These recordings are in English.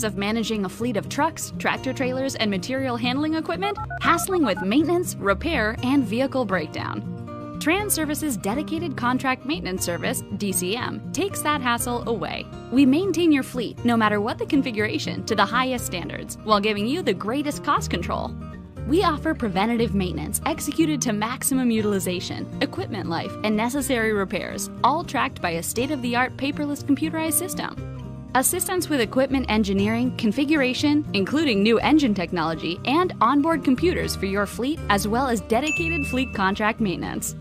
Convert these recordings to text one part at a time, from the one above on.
years of managing a fleet of trucks, tractor-trailers, and material handling equipment? Hassling with maintenance, repair, and vehicle breakdown. Transervice's dedicated contract maintenance service, DCM, takes that hassle away. We maintain your fleet, no matter what the configuration, to the highest standards, while giving you the greatest cost control. We offer preventative maintenance executed to maximum utilization, equipment life, and necessary repairs, all tracked by a state-of-the-art paperless computerized system. Assistance with equipment engineering, configuration, including new engine technology, and onboard computers for your fleet, as well as dedicated fleet contract maintenance.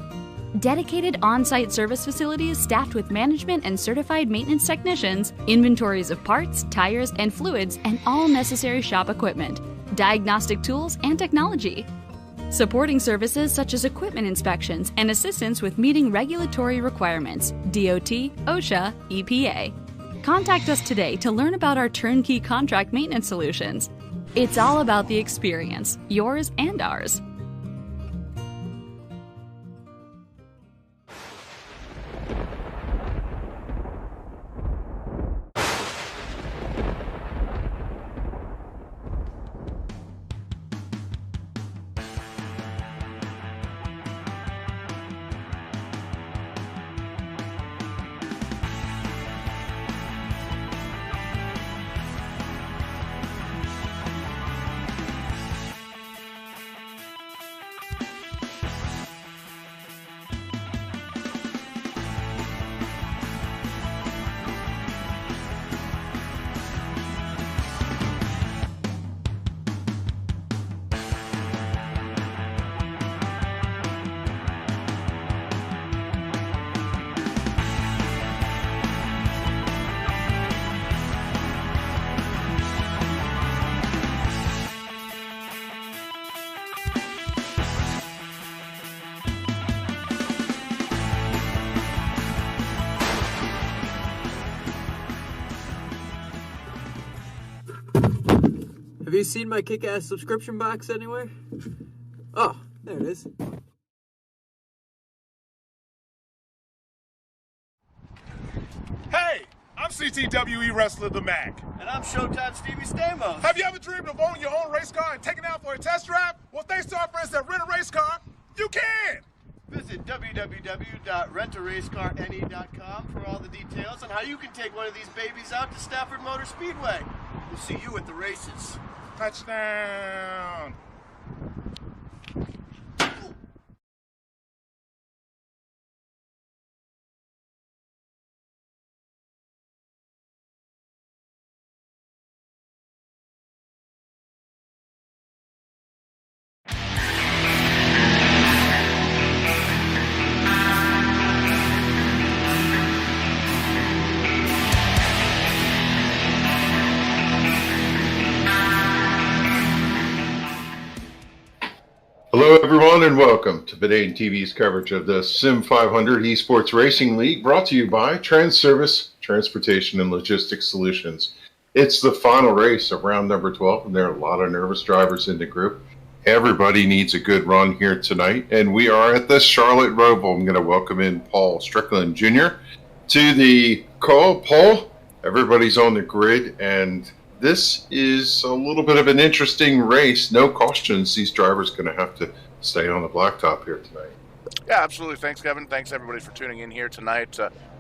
Dedicated on-site service facilities staffed with management and certified maintenance technicians, inventories of parts, tires, and fluids, and all necessary shop equipment, diagnostic tools, and technology. Supporting services such as equipment inspections and assistance with meeting regulatory requirements, DOT, OSHA, EPA. Contact us today to learn about our turnkey contract maintenance solutions. It's all about the experience, yours and ours. Have you seen my kick-ass subscription box anywhere? Oh, there it is. Hey, I'm CTWE Wrestler The Mac. And I'm Showtime Stevie Stamos. Have you ever dreamed of owning your own race car and taking it out for a test drive? Well, thanks to our friends that Rent a Race Car, you can! Visit www.rentaracecarne.com for all the details on how you can take one of these babies out to Stafford Motor Speedway. We'll see you at the races. Touchdown! Hello everyone and welcome to Vidane TV's coverage of the SIM500 Esports Racing League, brought to you by Transervice Transportation and Logistics Solutions. It's the final race of round number 12 and there are a lot of nervous drivers in the group. Everybody needs a good run here tonight and we are at the Charlotte Roval. I'm going to welcome in Paul Strickland Jr. to the call. Paul, everybody's on the grid and this is a little bit of an interesting race. No cautions. These drivers going to have to stay on the blacktop here tonight. Yeah, absolutely. Thanks, Kevin. Thanks, everybody, for tuning in here tonight.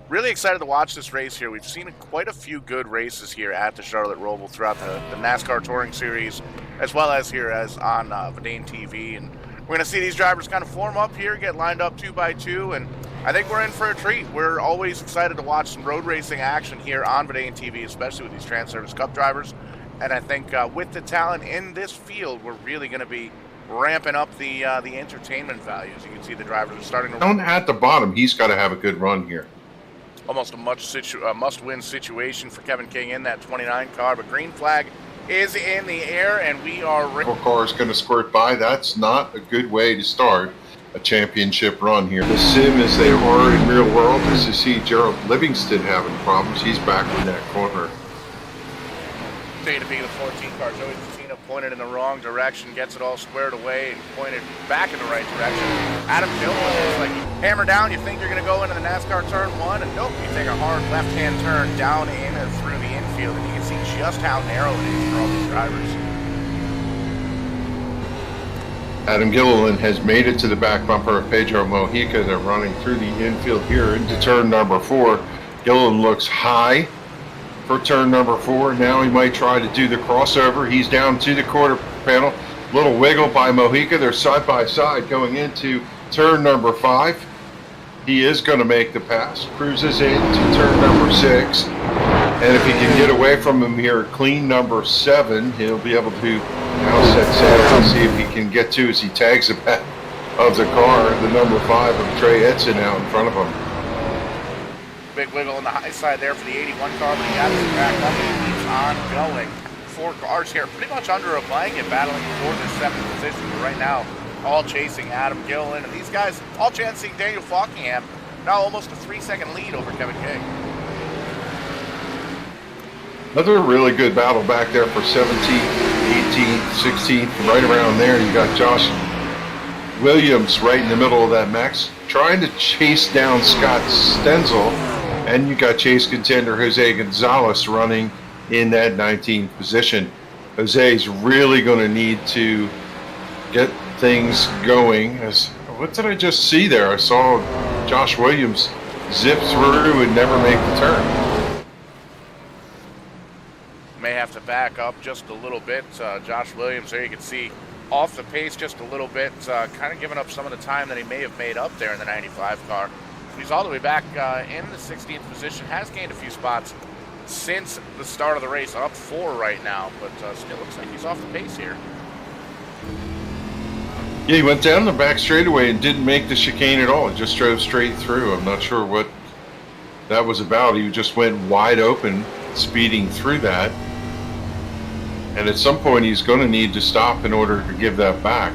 Really excited to watch this race here. We've seen quite a few good races here at the Charlotte Roval throughout the NASCAR Touring Series, as well as here as on Vidane TV. And we're going to see these drivers kind of form up here, get lined up 2 by 2, and I think we're in for a treat. We're always excited to watch some road racing action here on Vidane TV, especially with these Transervice Cup drivers. And I think with the talent in this field, we're really going to be ramping up the entertainment values. You can see the drivers are starting to Down at the bottom, he's got to have a good run here. Almost a must-win situation for Kevin King in that 29 car, but green flag is in the air, and we are... car is going to squirt by. That's not a good way to start a championship run here. The sim, as they are in real world, as you see Gerald Livingston having problems. He's back in that corner. To be the 14 car, Joey Cena pointed in the wrong direction, gets it all squared away and pointed back in the right direction. Adam Gilman is like hammer down. You think you're going to go into the NASCAR turn 1, and nope, you take a hard left-hand turn down in and through the infield. infield, and you can see just how narrow it is for all these drivers. Adam Gilliland has made it to the back bumper of Pedro Mojica. They're running through the infield here into turn number 4. Gilliland looks high for turn number 4. Now he might try to do the crossover. He's down to the quarter panel. Little wiggle by Mojica. They're side by side going into turn number 5. He is going to make the pass. Cruises into turn number 6. And if he can get away from him here, clean number 7, he'll be able to now set sail and see if he can get to as he tags the back of the car, the number 5 of Trey Edson out in front of him. Big wiggle on the high side there for the 81 car, but he got his back up and he keeps on going. 4 cars here, pretty much under a blanket, battling for the 7th position. But right now, all chasing Adam Gilliland, and these guys all chancing Daniel Falkingham. Now almost a 3-second lead over Kevin King. Another really good battle back there for 17th, 18th, 16th, right around there. You got Josh Williams right in the middle of that max, trying to chase down Scott Stenzel, and you got chase contender Jose Gonzalez running in that 19th position. Jose's really going to need to get things going. What did I just see there? I saw Josh Williams zip through and never make the turn. May have to back up just a little bit. Josh Williams there, you can see off the pace just a little bit, kind of giving up some of the time that he may have made up there in the 95 car. He's all the way back in the 16th position, has gained a few spots since the start of the race, up 4 right now, but still looks like he's off the pace here. Yeah, he went down the back straightaway and didn't make the chicane at all. He just drove straight through. I'm not sure what that was about. He just went wide open, speeding through that. And at some point, he's going to need to stop in order to give that back.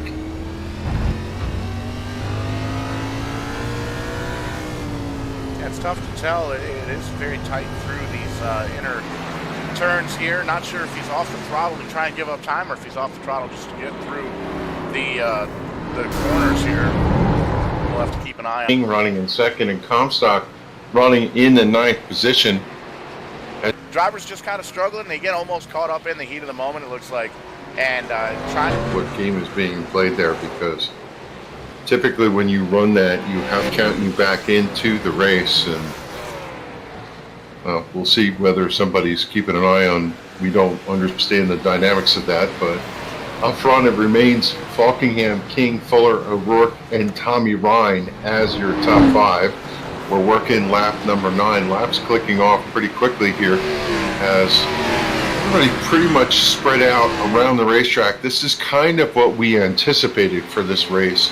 Yeah, it's tough to tell. It is very tight through these inner turns here. Not sure if he's off the throttle to try and give up time, or if he's off the throttle just to get through the corners here. We'll have to keep an eye on. Running in second, and Comstock running in the 9th position. Drivers just kind of struggling. They get almost caught up in the heat of the moment, it looks like, and trying to... What game is being played there, because typically when you run that, you have counting you back into the race, and well, we'll see whether somebody's keeping an eye on. We don't understand the dynamics of that, but up front it remains Falkingham, King, Fuller, O'Rourke, and Tommy Ryan as your top 5. We're working lap number 9. Laps clicking off pretty quickly here as everybody pretty much spread out around the racetrack. This is kind of what we anticipated for this race,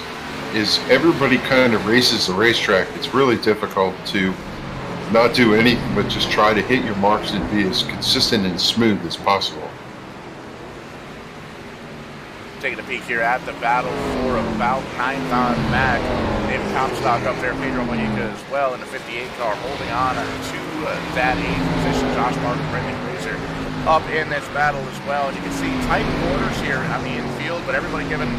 is everybody kind of races the racetrack. It's really difficult to not do anything but just try to hit your marks and be as consistent and smooth as possible. Taking a peek here at the battle for about 9th on Mac. David Comstock up there, Pedro Mojica as well in the 58 car, holding on to that 8th position. Josh Martin, Brendan Grazer up in this battle as well. And you can see tight quarters here on the infield, but everybody giving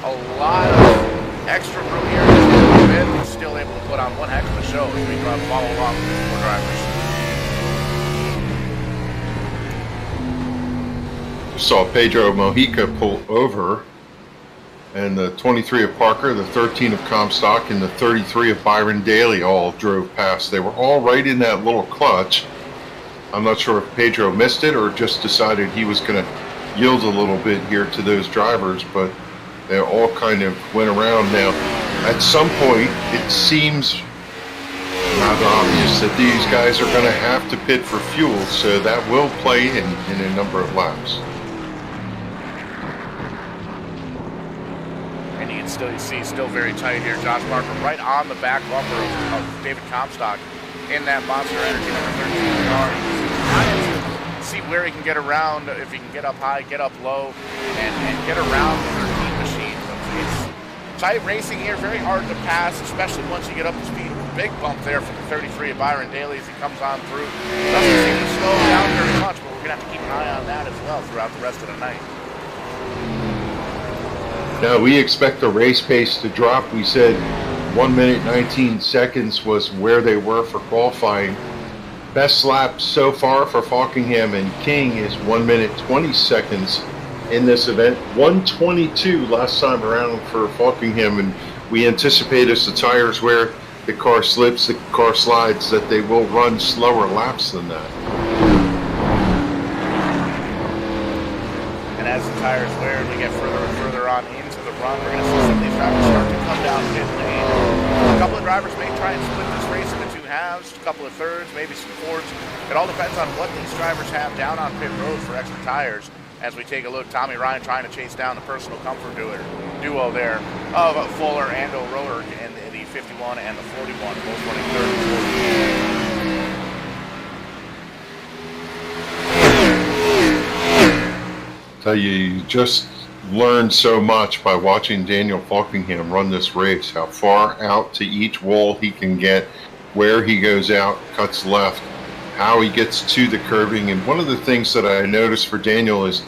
a lot of extra room here. Just a little bit, but still able to put on one heck of a show as we follow along with these 4 drivers. Saw Pedro Mojica pull over, and the 23 of Parker, the 13 of Comstock, and the 33 of Byron Daley all drove past. They were all right in that little clutch. I'm not sure if Pedro missed it or just decided he was going to yield a little bit here to those drivers, but they all kind of went around. Now, at some point, it seems rather obvious that these guys are going to have to pit for fuel, so that will play in a number of laps. You see still very tight here. Josh Parker right on the back bumper of David Comstock in that Monster Energy number 13 car. Trying to see where he can get around, if he can get up high, get up low, and get around the 13 machine. It's tight racing here, very hard to pass, especially once you get up to speed. Big bump there from the 33 of Byron Daley as he comes on through. Doesn't seem to slow down very much, but we're going to have to keep an eye on that as well throughout the rest of the night. Now, we expect the race pace to drop. We said 1 minute 19 seconds was where they were for qualifying. Best lap so far for Falkingham and King is 1 minute 20 seconds in this event. 1:22 last time around for Falkingham, and we anticipate as the tires wear, the car slips, the car slides, that they will run slower laps than that. And as the tires wear and we get further and further on into the run, we're going to see some of these drivers start to come down pit lane. A couple of drivers may try and split this race into two halves, a couple of thirds, maybe some fourths. It all depends on what these drivers have down on pit road for extra tires. As we take a look, Tommy Ryan trying to chase down the personal comfort duo there of Fuller and O'Rourke in the 51 and the 41, both running third and fourth. Tell you just learned so much by watching Daniel Falkingham run this race, how far out to each wall he can get, where he goes out, cuts left, how he gets to the curbing. And one of the things that I noticed for Daniel is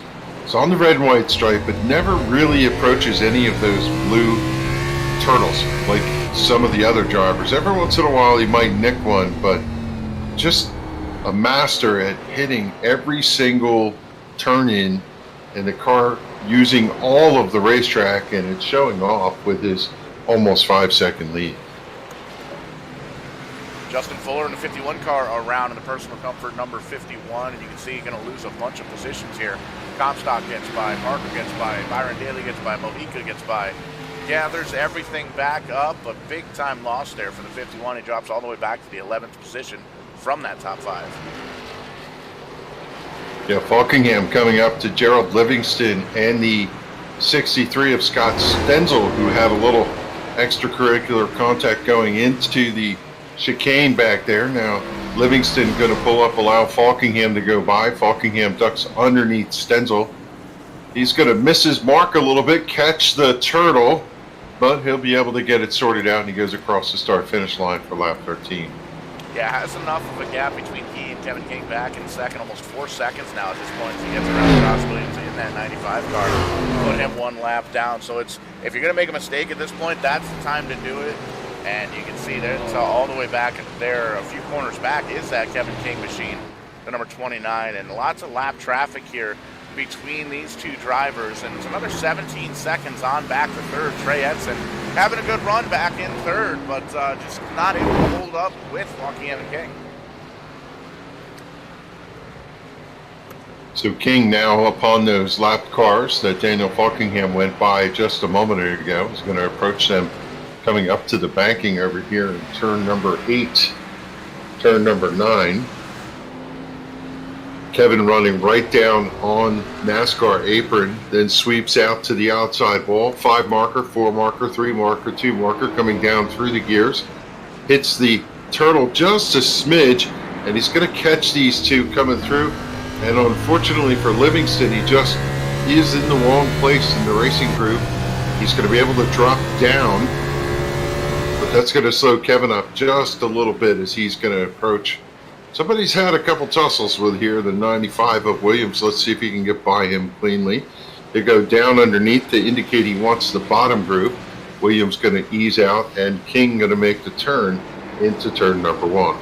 it's on the red and white stripe, but never really approaches any of those blue turtles like some of the other drivers. Every once in a while he might nick one, but just a master at hitting every single turn in the car, using all of the racetrack, and it's showing off with his almost 5-second lead. Justin Fuller in the 51 car around in the personal comfort number 51, and you can see he's going to lose a bunch of positions here. Comstock gets by, Parker gets by, Byron Daley gets by, Mojica gets by. Gathers everything back up, a big time loss there for the 51. He drops all the way back to the 11th position from that top 5. Yeah, Falkingham coming up to Gerald Livingston and the 63 of Scott Stenzel, who had a little extracurricular contact going into the chicane back there. Now Livingston going to pull up, allow Falkingham to go by. Falkingham ducks underneath Stenzel. He's going to miss his mark a little bit, catch the turtle, but he'll be able to get it sorted out, and he goes across the start-finish line for lap 13. Yeah, has enough of a gap between he and Kevin King back in second, almost 4 seconds now at this point. He gets around Ross Williams in that 95 car, put him one lap down. So it's, if you're going to make a mistake at this point, that's the time to do it. And you can see there, so all the way back there, a few corners back, is that Kevin King machine, the number 29. And lots of lap traffic here between these two drivers. And it's another 17 seconds on back to third. Trey Edson having a good run back in third, but just not able to hold up with Falkingham and King. So King now upon those lap cars that Daniel Falkingham went by just a moment ago. He's going to approach them coming up to the banking over here in turn number 8, turn number 9. Kevin running right down on NASCAR apron, then sweeps out to the outside wall. 5 marker, 4 marker, 3 marker, 2 marker, coming down through the gears. Hits the turtle just a smidge, and he's going to catch these two coming through. And unfortunately for Livingston, he just is in the wrong place in the racing group. He's going to be able to drop down, but that's going to slow Kevin up just a little bit as he's going to approach. Somebody's had a couple tussles with here, the 95 of Williams. Let's see if he can get by him cleanly. They go down underneath to indicate he wants the bottom group. Williams going to ease out, and King going to make the turn into turn number 1.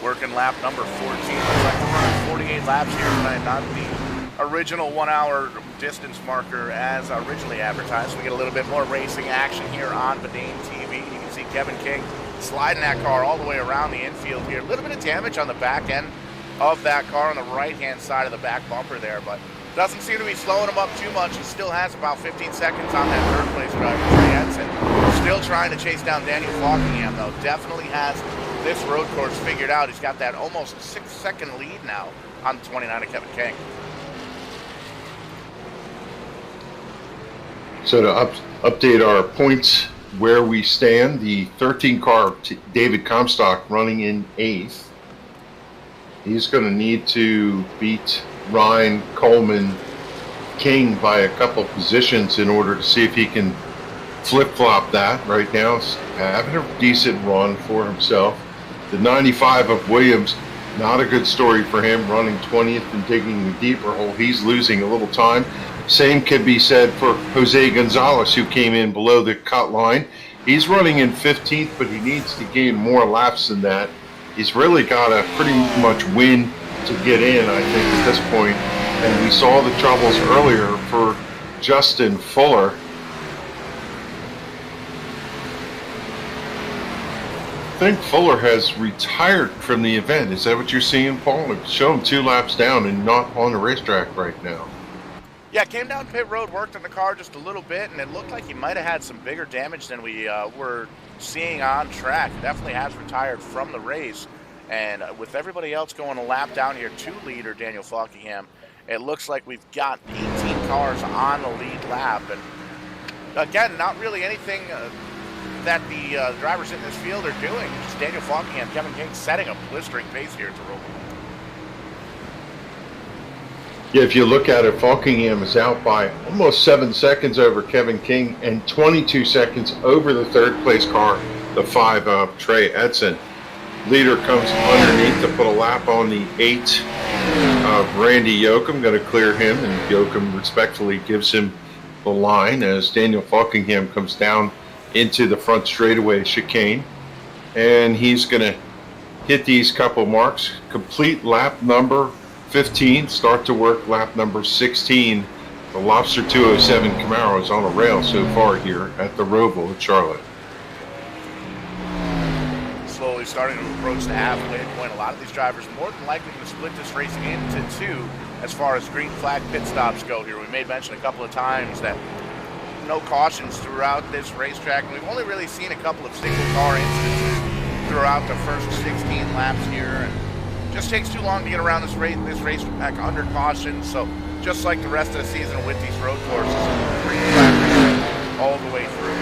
Working lap number 14. Looks like we're running 48 laps here tonight, not the original 1 hour distance marker as originally advertised. We get a little bit more racing action here on Bedane TV. You can see Kevin King sliding that car all the way around the infield here. A little bit of damage on the back end of that car on the right-hand side of the back bumper there, but doesn't seem to be slowing him up too much. He still has about 15 seconds on that third place driver, Trey Edson. Still trying to chase down Daniel Falkingham, though. Definitely has this road course figured out. He's got that almost 6-second lead now on the 29 of Kevin King. So to update our points where we stand, the 13 car David Comstock running in 8th. He's going to need to beat Ryan, Coleman, King by a couple positions in order to see if he can flip-flop that. Right now he's having a decent run for himself. The 95 of Williams, not a good story for him, running 20th and digging the deeper hole. He's losing a little time. Same could be said for Jose Gonzalez, who came in below the cut line. He's running in 15th, but he needs to gain more laps than that He's really got to pretty much win to get in, I think, at this point. And we saw the troubles earlier for Justin Fuller. I think Fuller has retired from the event. Is that what you're seeing, Paul? Show him 2 laps down and not on the racetrack right now. Yeah, came down pit road, worked on the car just a little bit, and it looked like he might have had some bigger damage than we were seeing on track. Definitely has retired from the race. And with everybody else going a lap down here to leader Daniel Falkingham, it looks like we've got 18 cars on the lead lap. And again, not really anything that the drivers in this field are doing. Just Daniel Falkingham, Kevin King setting a blistering pace here at the Roval. Yeah, if you look at it, Falkingham is out by almost 7 seconds over Kevin King and 22 seconds over the third place car, the 5 of Trey Edson. Leader comes underneath to put a lap on the 8 of Randy Yoakum, going to clear him, and Yoakum respectfully gives him the line as Daniel Falkingham comes down into the front straightaway chicane, and he's going to hit these couple marks, complete lap number 15, start to work lap number 16. The Lobster 207 Camaro is on a rail so far here at the Roval at Charlotte. Slowly starting to approach the halfway point. A lot of these drivers more than likely going to split this race into 2 as far as green flag pit stops go here. We made mention a couple of times that no cautions throughout this racetrack, and we've only really seen a couple of single car incidents throughout the first 16 laps here. And just takes too long to get around this racetrack under caution. So just like the rest of the season with these road courses, green flag all the way through.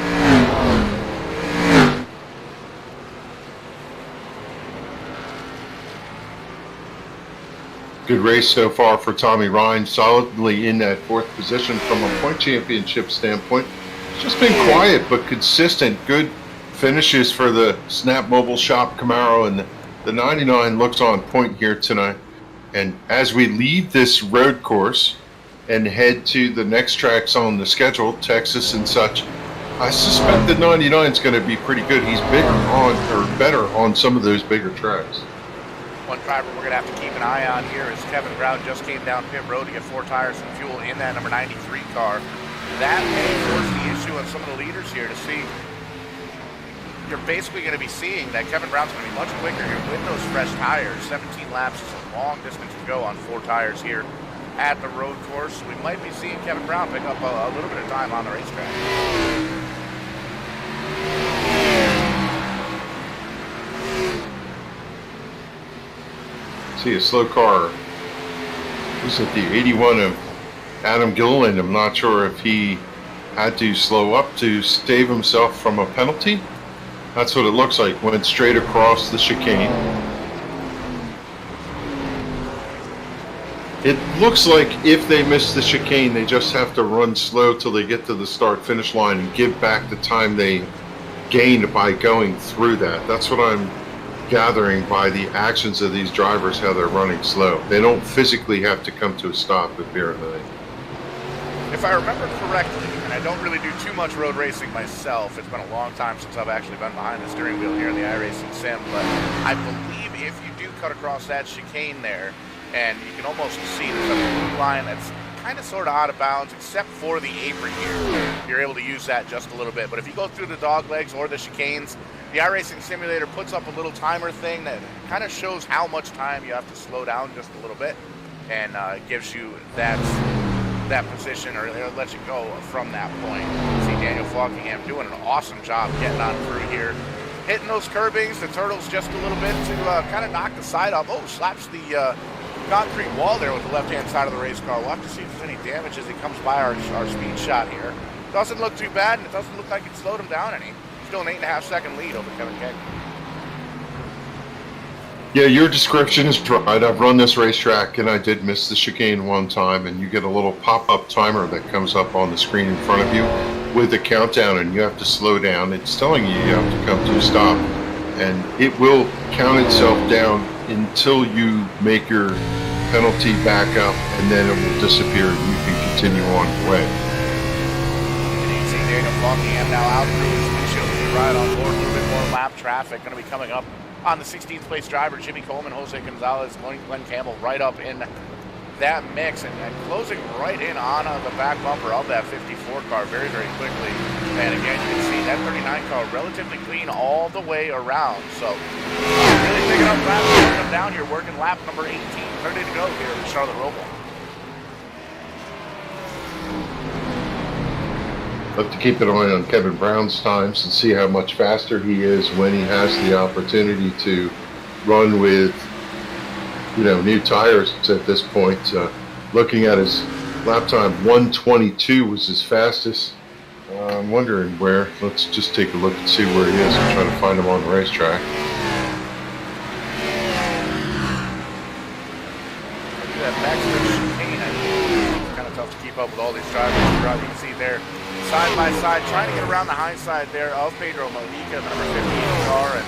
Good race so far for Tommy Ryan, solidly in that 4th position from a point championship standpoint. It's just been quiet but consistent. Good finishes for the Snap Mobile Shop Camaro, and the 99 looks on point here tonight. And as we leave this road course and head to the next tracks on the schedule, Texas and such, I suspect the 99 is going to be pretty good. He's better on some of those bigger tracks. One driver we're going to have to keep an eye on here is Kevin Brown. Just came down pit road to get 4 tires and fuel in that number 93 car. That may force the issue on some of the leaders here to see. You're basically going to be seeing that Kevin Brown's going to be much quicker here with those fresh tires. 17 laps is a long distance to go on 4 tires here at the road course. We might be seeing Kevin Brown pick up a little bit of time on the racetrack. See a slow car. Who's at the 81 of Adam Gilliland? I'm not sure if he had to slow up to save himself from a penalty. That's what it looks like. Went straight across the chicane. It looks like if they miss the chicane, they just have to run slow till they get to the start-finish line and give back the time they gained by going through that. That's what I'm gathering by the actions of these drivers, how they're running slow. They don't physically have to come to a stop apparently. If I remember correctly, and I don't really do too much road racing myself, it's been a long time since I've actually been behind the steering wheel here in the iRacing Sim, but I believe if you do cut across that chicane there, and you can almost see there's a blue line that's kind of sort of out of bounds, except for the apron here. You're able to use that just a little bit, but if you go through the dog legs or the chicanes, the iRacing simulator puts up a little timer thing that kind of shows how much time you have to slow down just a little bit, and gives you that position, or lets you go from that point. You see Daniel Falkingham doing an awesome job getting on through here, hitting those curbings, the turtles just a little bit to kind of knock the side off. Oh, slaps the concrete wall there with the left-hand side of the race car. We'll have to see if there's any damage as he comes by our speed shot here. Doesn't look too bad, and it doesn't look like it slowed him down any. Still an 8.5-second lead over Kevin King. Yeah, your description is right. I've run this racetrack and I did miss the chicane one time, and you get a little pop-up timer that comes up on the screen in front of you with the countdown, and you have to slow down. It's telling you you have to come to a stop, and it will count itself down until you make your penalty back up, and then it will disappear and you can continue on your way. And you can see Daniel Falkingham now out through his windshield. Right on board, a little bit more lap traffic going to be coming up on the 16th place driver, Jimmy Coleman, Jose Gonzalez, Glenn Campbell, right up in that mix and closing right in on the back bumper of that 54 car very, very quickly. And again, you can see that 39 car relatively clean all the way around. So really picking up laps, working them down here, working lap number 18, 30 to go here at Charlotte Roval. Have to keep an eye on Kevin Brown's times and see how much faster he is when he has the opportunity to run with, new tires at this point. Looking at his lap time, 1:22 was his fastest. I'm wondering where. Let's just take a look and see where he is and try to find him on the racetrack. That backstretch chicane, it's kind of tough to keep up with all these drivers throughout. You can see there, side by side, trying to get around the high side there of Pedro Mojica, the number 15 car. And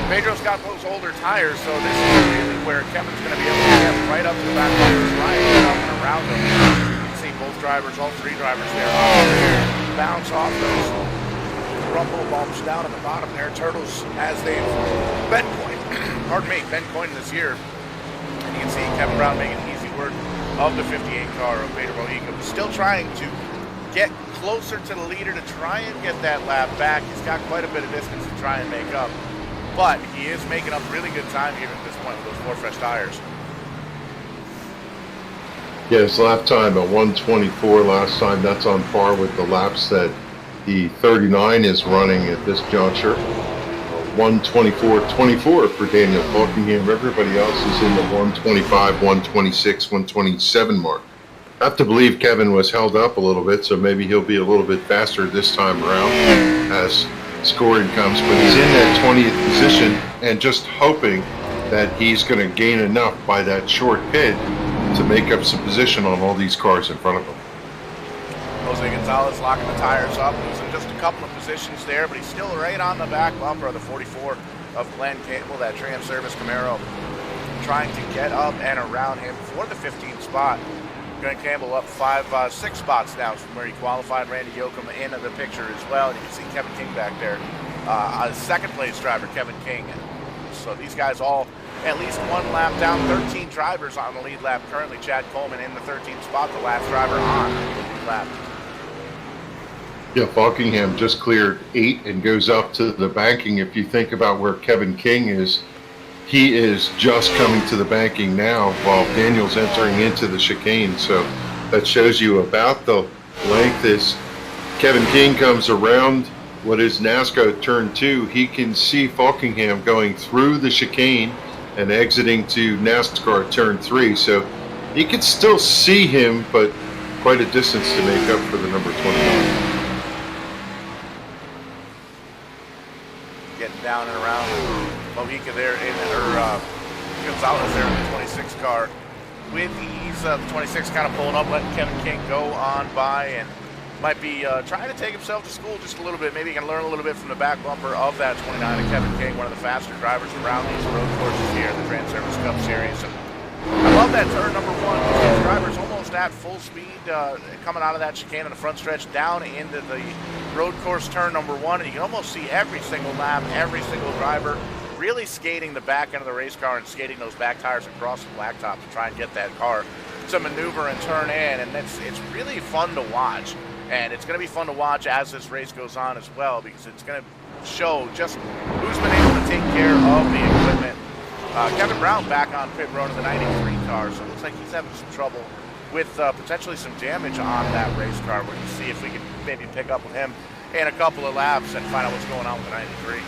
Pedro's got those older tires, so this is really where Kevin's going to be able to get right up to the back of trying to get up and around them. You can see both drivers, all three drivers there, bounce off those rumble bumps down at the bottom there. Turtles, as they've been coined this year. And you can see Kevin Brown making easy work of the 58 car of Pedro Mojica, still trying to get closer to the leader to try and get that lap back. He's got quite a bit of distance to try and make up, but he is making up really good time here at this point with those 4 fresh tires. Yeah, his lap time at 1:24 last time. That's on par with the laps that the 39 is running at this juncture. 1:24.24 for Daniel Buckingham. Everybody else is in the 1:25, 1:26, 1:27 mark. I have to believe Kevin was held up a little bit, so maybe he'll be a little bit faster this time around as scoring comes. But he's in that 20th position and just hoping that he's going to gain enough by that short pit to make up some position on all these cars in front of him. Jose Gonzalez locking the tires up, losing just a couple of positions there, but he's still right on the back bumper of the 44 of Glenn Campbell, that Transervice Camaro, trying to get up and around him for the 15th spot. Glenn Campbell up 6 spots now from where he qualified. Randy Yoakum in the picture as well. And you can see Kevin King back there, a second place driver, Kevin King. So these guys all at least one lap down. 13 drivers on the lead lap currently. Chad Coleman in the 13th spot, the last driver on the lead lap. Yeah, Buckingham just cleared 8 and goes up to the banking. If you think about where Kevin King is, he is just coming to the banking now while Daniel's entering into the chicane. So that shows you about the length as Kevin King comes around what is NASCAR turn 2. He can see Buckingham going through the chicane and exiting to NASCAR turn 3. So he can still see him, but quite a distance to make up for the number 29. Getting down and around Mojica there Gonzalez there in the 26 car with ease. The 26 kind of pulling up, letting Kevin King go on by, and might be trying to take himself to school just a little bit. Maybe he can learn a little bit from the back bumper of that 29 of Kevin King, one of the faster drivers around these road courses here in the Transervice Cup Series. And I love that turn number 1. These drivers almost at full speed coming out of that chicane on the front stretch down into the road course turn number 1, and you can almost see every single lap, every single driver really skating the back end of the race car and skating those back tires across the blacktop to try and get that car to maneuver and turn in. And it's really fun to watch, and it's going to be fun to watch as this race goes on as well, because it's going to show just who's been able to take care of the equipment. Kevin Brown back on pit road of the 93 car, so it looks like he's having some trouble with potentially some damage on that race car. We're going to see if we can maybe pick up with him in a couple of laps and find out what's going on with the 93.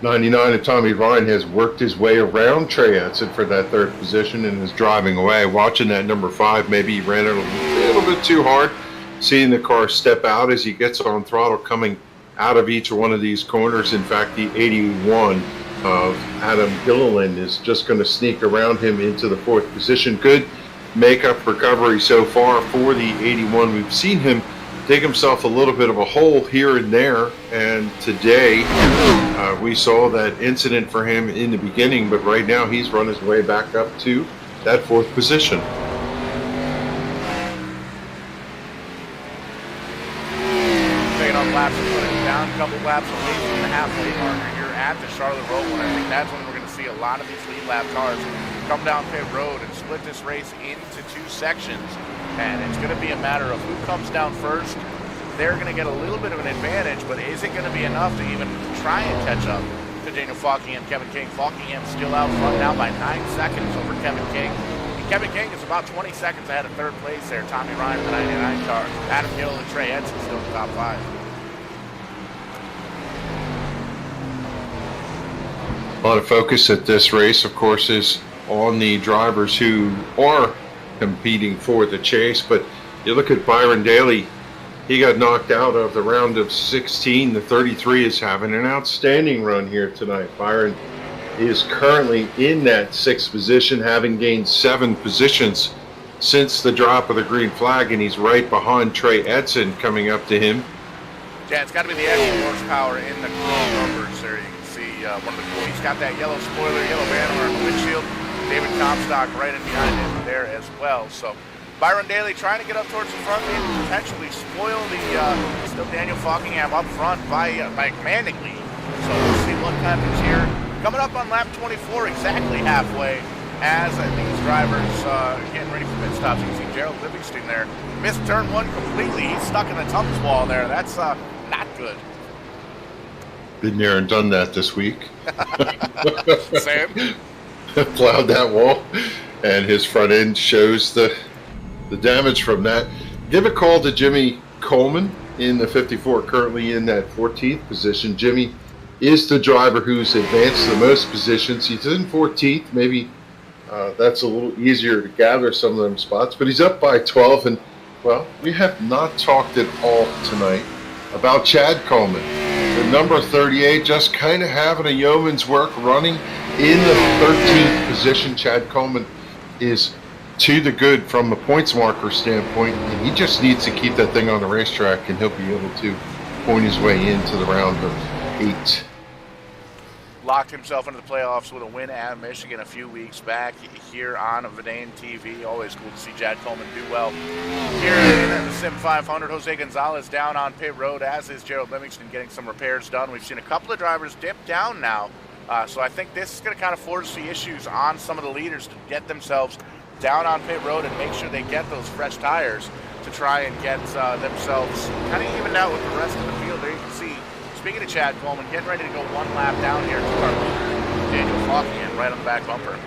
99 of Tommy Ryan has worked his way around Trey Edson for that 3rd position and is driving away. Watching that number 5, maybe he ran it a little bit too hard. Seeing the car step out as he gets on throttle coming out of each one of these corners. In fact, the 81 of Adam Gilliland is just going to sneak around him into the 4th position. Good makeup recovery so far for the 81. We've seen him dig himself a little bit of a hole here and there, and today we saw that incident for him in the beginning, but right now he's run his way back up to that 4th position. Taking off laps and putting down a couple couple laps away from the halfway marker here at the Charlotte Roval, and I think that's when we're going to see a lot of these lead lap cars come down pit road and split this race into two sections, and it's going to be a matter of who comes down first. They're going to get a little bit of an advantage, but is it going to be enough to even try and catch up to Daniel Fockingham, Kevin King? Fockingham still out front now by 9 seconds over Kevin King. Kevin King is about 20 seconds ahead of third place there. Tommy Ryan, the 99 car. Adam Hill and Trey Edson still in the top 5. A lot of focus at this race, of course, is on the drivers who are competing for the chase. But you look at Byron Daley, he got knocked out of the round of 16. The 33 is having an outstanding run here tonight. Byron is currently in that 6th position, having gained 7 positions since the drop of the green flag, and he's right behind Trey Edson coming up to him. Yeah, it's got to be the extra horsepower in the chrome numbers there. You can see one of the cool. He's got that yellow spoiler, yellow banner on the windshield. David Comstock right in behind him there as well. So Byron Daley trying to get up towards the front, maybe potentially spoil the still Daniel Fockingham up front by commanding lead. So we'll see what happens here. Coming up on lap 24, exactly halfway, as these drivers getting ready for pit stops. You can see Gerald Livingston there. Missed turn 1 completely. He's stuck in the Tums wall there. That's not good. Been there and done that this week. Sam? Plowed that wall, and his front end shows the damage from that. Give a call to Jimmy Coleman in the 54, currently in that 14th position. Jimmy is the driver who's advanced the most positions. He's in 14th. Maybe that's a little easier to gather some of them spots, but he's up by 12. And, well, we have not talked at all tonight about Chad Coleman, the number 38, just kind of having a yeoman's work running in the 13th position. Chad Coleman is to the good from the points marker standpoint, and he just needs to keep that thing on the racetrack, and he'll be able to point his way into the round of 8. Locked himself into the playoffs with a win at Michigan a few weeks back here on Verdane TV. Always cool to see Chad Coleman do well here in the SIM500. Jose Gonzalez down on pit road, as is Gerald Livingston getting some repairs done. We've seen a couple of drivers dip down now, so I think this is going to kind of force the issues on some of the leaders to get themselves down on pit road and make sure they get those fresh tires to try and get themselves kind of evened out with the rest of the field. There you can see, speaking of Chad Coleman, getting ready to go one lap down here to our leader, Daniel Fockingham, right on the back bumper.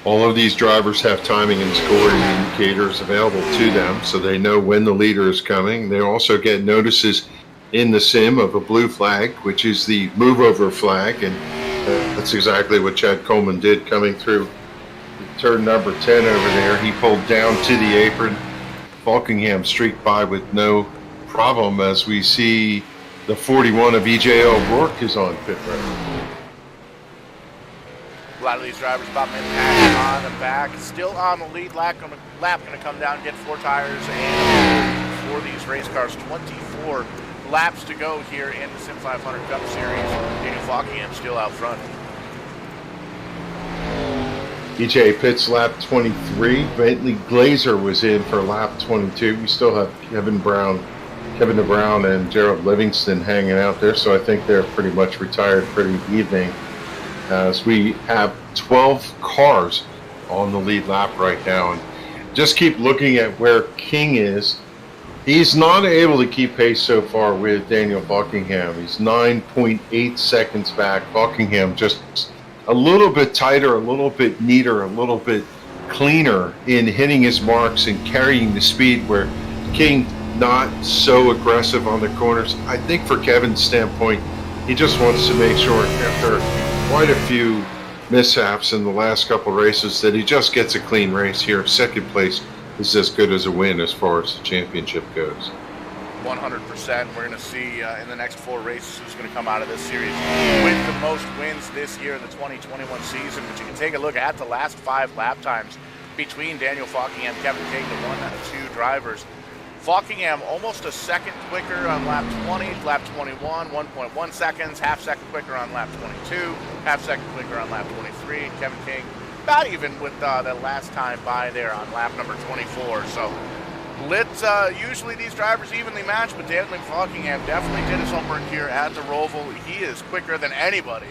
All of these drivers have timing and scoring indicators available to them, so they know when the leader is coming. They also get notices in the sim of a blue flag, which is the move over flag, and that's exactly what Chad Coleman did coming through turn number 10 over there. He pulled down to the apron. Fockingham streaked by with no problem, as we see the 41 of E.J. O'Rourke is on pit road. A lot of these drivers about mid-pack on the back, still on the lead lap, going to come down, get 4 tires, and for these race cars, 24 laps to go here in the SIM500 Cup Series. Daniel Fockingham still out front. EJ pits lap 23. Bentley Glazer was in for lap 22. We still have Kevin DeBrown and Gerald Livingston hanging out there, so I think they're pretty much retired for the evening, as we have 12 cars on the lead lap right now. And just keep looking at where King is. He's not able to keep pace so far with Daniel Fockingham. He's 9.8 seconds back. Fockingham just a little bit tighter, a little bit neater, a little bit cleaner in hitting his marks and carrying the speed, where King not so aggressive on the corners. I think for Kevin's standpoint, he just wants to make sure, after quite a few mishaps in the last couple races, that he just gets a clean race here. Second place is as good as a win as far as the championship goes. 100%. We're going to see in the next 4 races who's going to come out of this series with the most wins this year in the 2021 season. But you can take a look at the last 5 lap times between Daniel Fockingham, Kevin King, the 1 out of 2 drivers. Fockingham almost a second quicker on lap 20, lap 21, 1.1 seconds, half second quicker on lap 22, half second quicker on lap 23. Kevin King about even with the last time by there on lap number 24. So lit. Usually these drivers evenly match, but Daniel Falkingham definitely did his homework here at the Roval. He is quicker than anybody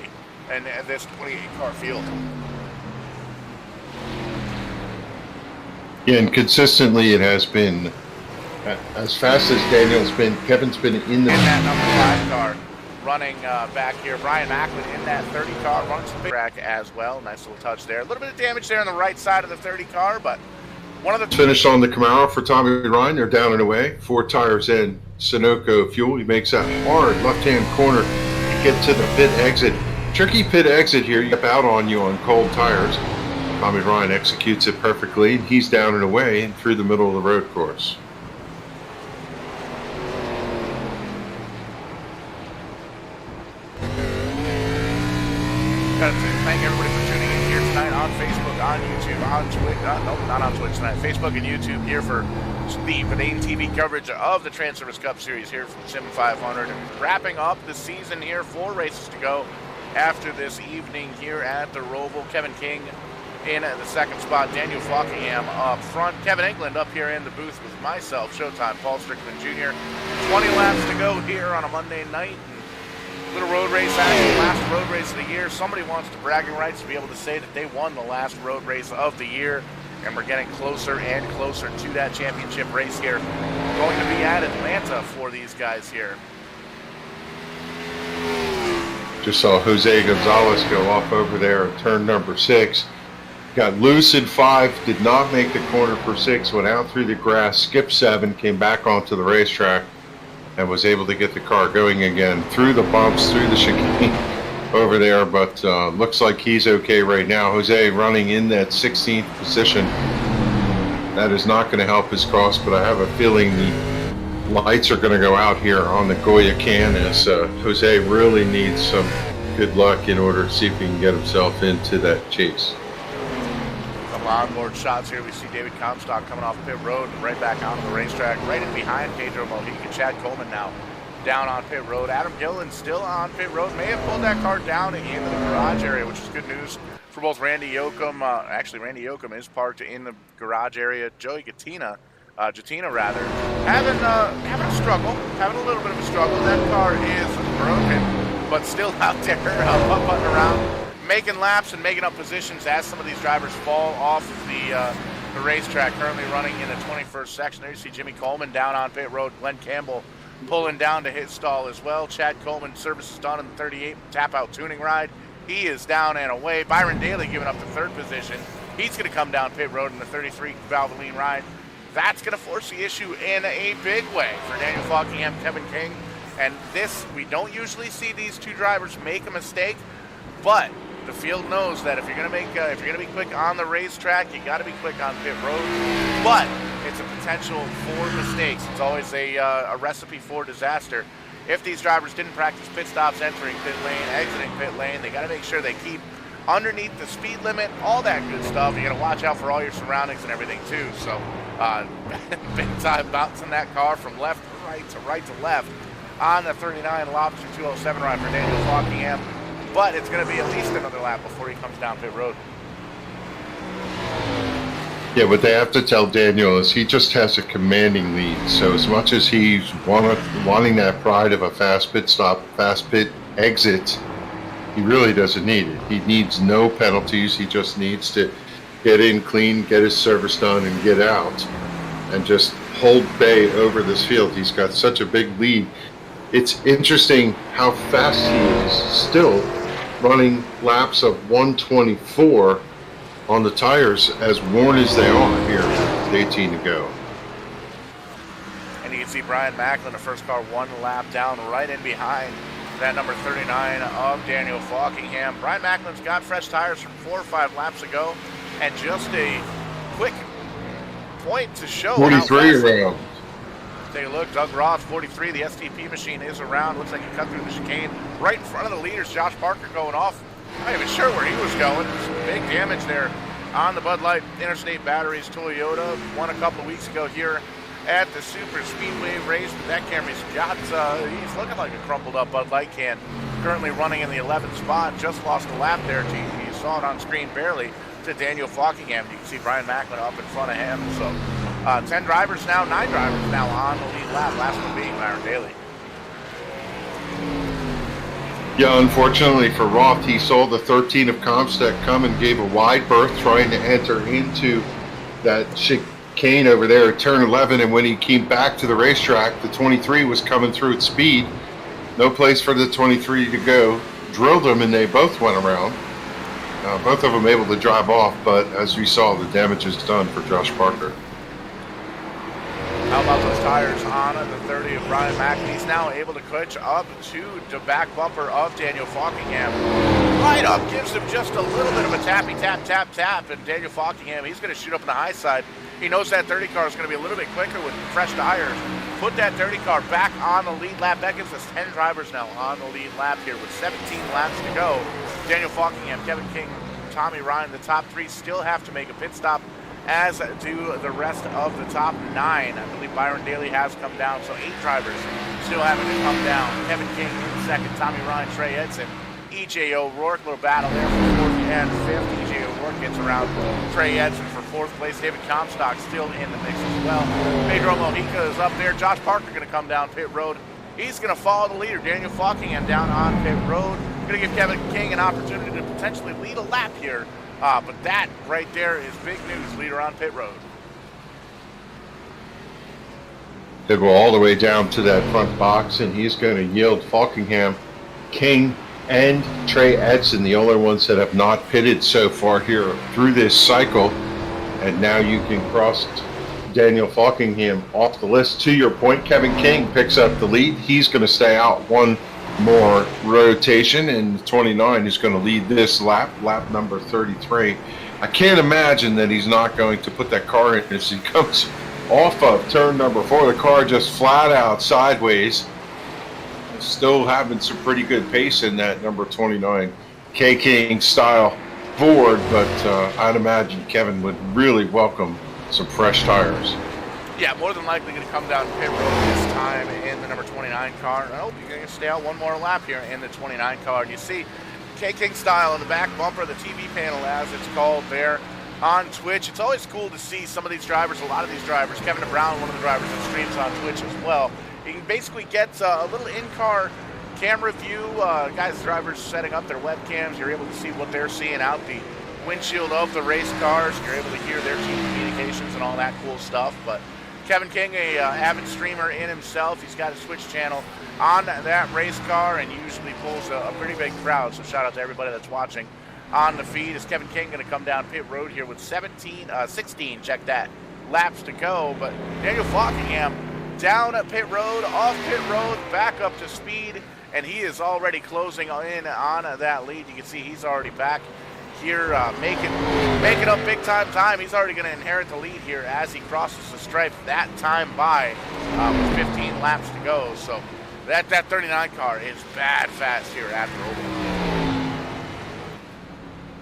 in this 28-car field. Yeah, and consistently it has been as fast as Daniel's been. Kevin's been in that number 5 car running back here. Brian Macklin in that 30 car runs the track as well. Nice little touch there. A little bit of damage there on the right side of the 30 car, but one of the finished on the Camaro for Tommy Ryan. They're down and away. 4 tires in. Sunoco fuel. He makes that hard left-hand corner to get to the pit exit. Tricky pit exit here. You step out on you on cold tires. Tommy Ryan executes it perfectly. He's down and away and through the middle of the road course. Thank everybody for tuning in here tonight on Facebook, on YouTube, on Twitch. No, not on Twitch tonight. Facebook and YouTube here for the Verdane TV coverage of the Transervice Cup Series here from SIM500. And wrapping up the season here, 4 races to go after this evening here at the Roval. Kevin King in the 2nd spot, Daniel Falkingham up front. Kevin England up here in the booth with myself, Showtime, Paul Strickland Jr. 20 laps to go here on a Monday night. Little road race action, last road race of the year. Somebody wants the bragging rights to be able to say that they won the last road race of the year, and we're getting closer and closer to that championship race here. Going to be at Atlanta for these guys here. Just saw Jose Gonzalez go off over there at turn number 6. Got loose in 5, did not make the corner for 6, went out through the grass, skipped 7, came back onto the racetrack, and was able to get the car going again through the bumps, through the chicane over there, but looks like he's okay right now. Jose running in that 16th position. That is not going to help his cause, but I have a feeling the lights are going to go out here on the Goya can as Jose really needs some good luck in order to see if he can get himself into that chase. Onboard shots here. We see David Comstock coming off pit road and right back onto the racetrack, right in behind Pedro Mojica. Chad Coleman now down on pit road. Adam Gillen still on pit road. May have pulled that car down into the garage area, which is good news for both Randy Yoakum. Actually, Randy Yoakum is parked in the garage area. Joey Jatina having a struggle, having a little bit of a struggle. That car is broken, but still out there, putting around, making laps and making up positions as some of these drivers fall off of the racetrack. Currently running in the 21st section. There you see Jimmy Coleman down on pit road. Glenn Campbell pulling down to his stall as well. Chad Coleman, service is done in the 38 tap-out tuning ride. He is down and away. Byron Daley giving up the 3rd position. He's going to come down pit road in the 33 Valvoline ride. That's going to force the issue in a big way for Daniel Falkingham, Kevin King. And this, we don't usually see these 2 drivers make a mistake, but the field knows that if you're gonna be quick on the racetrack, you got to be quick on pit road. But it's a potential for mistakes. It's always a recipe for disaster. If these drivers didn't practice pit stops, entering pit lane, exiting pit lane, they got to make sure they keep underneath the speed limit, all that good stuff. You got to watch out for all your surroundings and everything too. So big time bouncing that car from left to right to left on the 39 Lobster 207 ride for Daniel Falkingham. But it's going to be at least another lap before he comes down pit road. Yeah, what they have to tell Daniel is he just has a commanding lead. So as much as he's wanting that pride of a fast pit stop, fast pit exit, he really doesn't need it. He needs no penalties. He just needs to get in clean, get his service done, and get out. And just hold bay over this field. He's got such a big lead. It's interesting how fast he is still running laps of 124 on the tires as worn as they are here with 18 to go. And you can see Brian Macklin, the first car, 1 lap down right in behind that number 39 of Daniel Falkingham. Brian Macklin's got fresh tires from 4 or 5 laps ago, and just a quick point to show 43 around. Take a look, Doug Roth, 43. The STP machine is around. Looks like he cut through the chicane right in front of the leaders. Josh Parker going off. I'm not even sure where he was going. Some big damage there on the Bud Light Interstate Batteries Toyota. Won a couple of weeks ago here at the Super Speedway race. But that camera's got, he's looking like a crumpled up Bud Light can. Currently running in the 11th spot. Just lost a lap there. You saw it on screen barely to Daniel Falkingham. You can see Brian Macklin up in front of him. So 10 drivers now, 9 drivers now on the lead lap, last one being Byron Daley. Yeah, unfortunately for Roth, he saw the 13 of Comstock come and gave a wide berth trying to enter into that chicane over there at turn 11, and when he came back to the racetrack, the 23 was coming through at speed. No place for the 23 to go. Drilled them, and they both went around. Both of them able to drive off, but as we saw, the damage is done for Josh Parker. How about those tires on the 30 of Brian Mack? He's now able to catch up to the back bumper of Daniel Falkingham. Right up, gives him just a little bit of a tappy tap, tap, tap, and Daniel Falkingham, he's going to shoot up in the high side. He knows that 30 car is going to be a little bit quicker with fresh tires. Put that 30 car back on the lead lap. That gives us 10 drivers now on the lead lap here with 17 laps to go. Daniel Falkingham, Kevin King, Tommy Ryan, the top 3 still have to make a pit stop, as do the rest of the top 9. I believe Byron Daley has come down, so 8 drivers still having to come down. Kevin King in second, Tommy Ryan, Trey Edson, E.J. O'Rourke, little battle there for 4th and 5th. E.J. O'Rourke gets around Trey Edson for 4th place. David Comstock still in the mix as well. Pedro Mojica is up there. Josh Parker going to come down pit road. He's going to follow the leader, Daniel Falkingham, down on pit road. Going to give Kevin King an opportunity to potentially lead a lap here. But that right there is big news, leader on pit road. He'll go all the way down to that front box, and he's going to yield Falkingham, King, and Trey Edson, the only ones that have not pitted so far here through this cycle. And now you can cross Daniel Falkingham off the list. To your point, Kevin King picks up the lead. He's going to stay out one more rotation, and 29 is going to lead this lap number 33. I can't imagine that he's not going to put that car in as he comes off of turn number 4. The car just flat out sideways. Still having some pretty good pace in that number 29 K King style Ford, but I'd imagine Kevin would really welcome some fresh tires. Yeah, more than likely going to come down pit road this time in the number 29 car. I hope you're going to stay out one more lap here in the 29 car. And you see K King style in the back bumper, the TV panel as it's called there on Twitch. It's always cool to see some of these drivers, a lot of these drivers. Kevin Brown, one of the drivers that streams on Twitch as well. You can basically get a little in-car camera view. Drivers setting up their webcams. You're able to see what they're seeing out the windshield of the race cars. You're able to hear their team communications and all that cool stuff. But Kevin King, a avid streamer in himself. He's got his Twitch channel on that race car and usually pulls a pretty big crowd. So shout out to everybody that's watching on the feed. Is Kevin King going to come down pit road here with 16, check that, laps to go. But Daniel Falkingham down at pit road, off pit road, back up to speed, and he is already closing in on that lead. You can see he's already back here, making up big time. He's already going to inherit the lead here as he crosses the stripe. That time by with 15 laps to go. So that 39 car is bad fast here at Roval.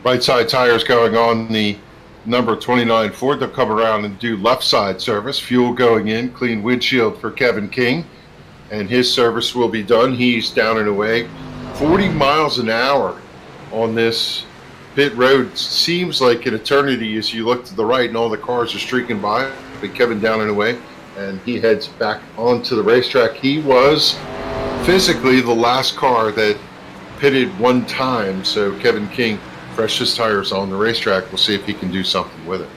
Right side tires going on the number 29 Ford. They'll come around and do left side service. Fuel going in, clean windshield for Kevin King, and his service will be done. He's down and away. 40 miles an hour on this pit road. Seems like an eternity as you look to the right and all the cars are streaking by. But Kevin down and away, and he heads back onto the racetrack. He was physically the last car that pitted one time, so Kevin King fresh his tires on the racetrack. We'll see if he can do something with it.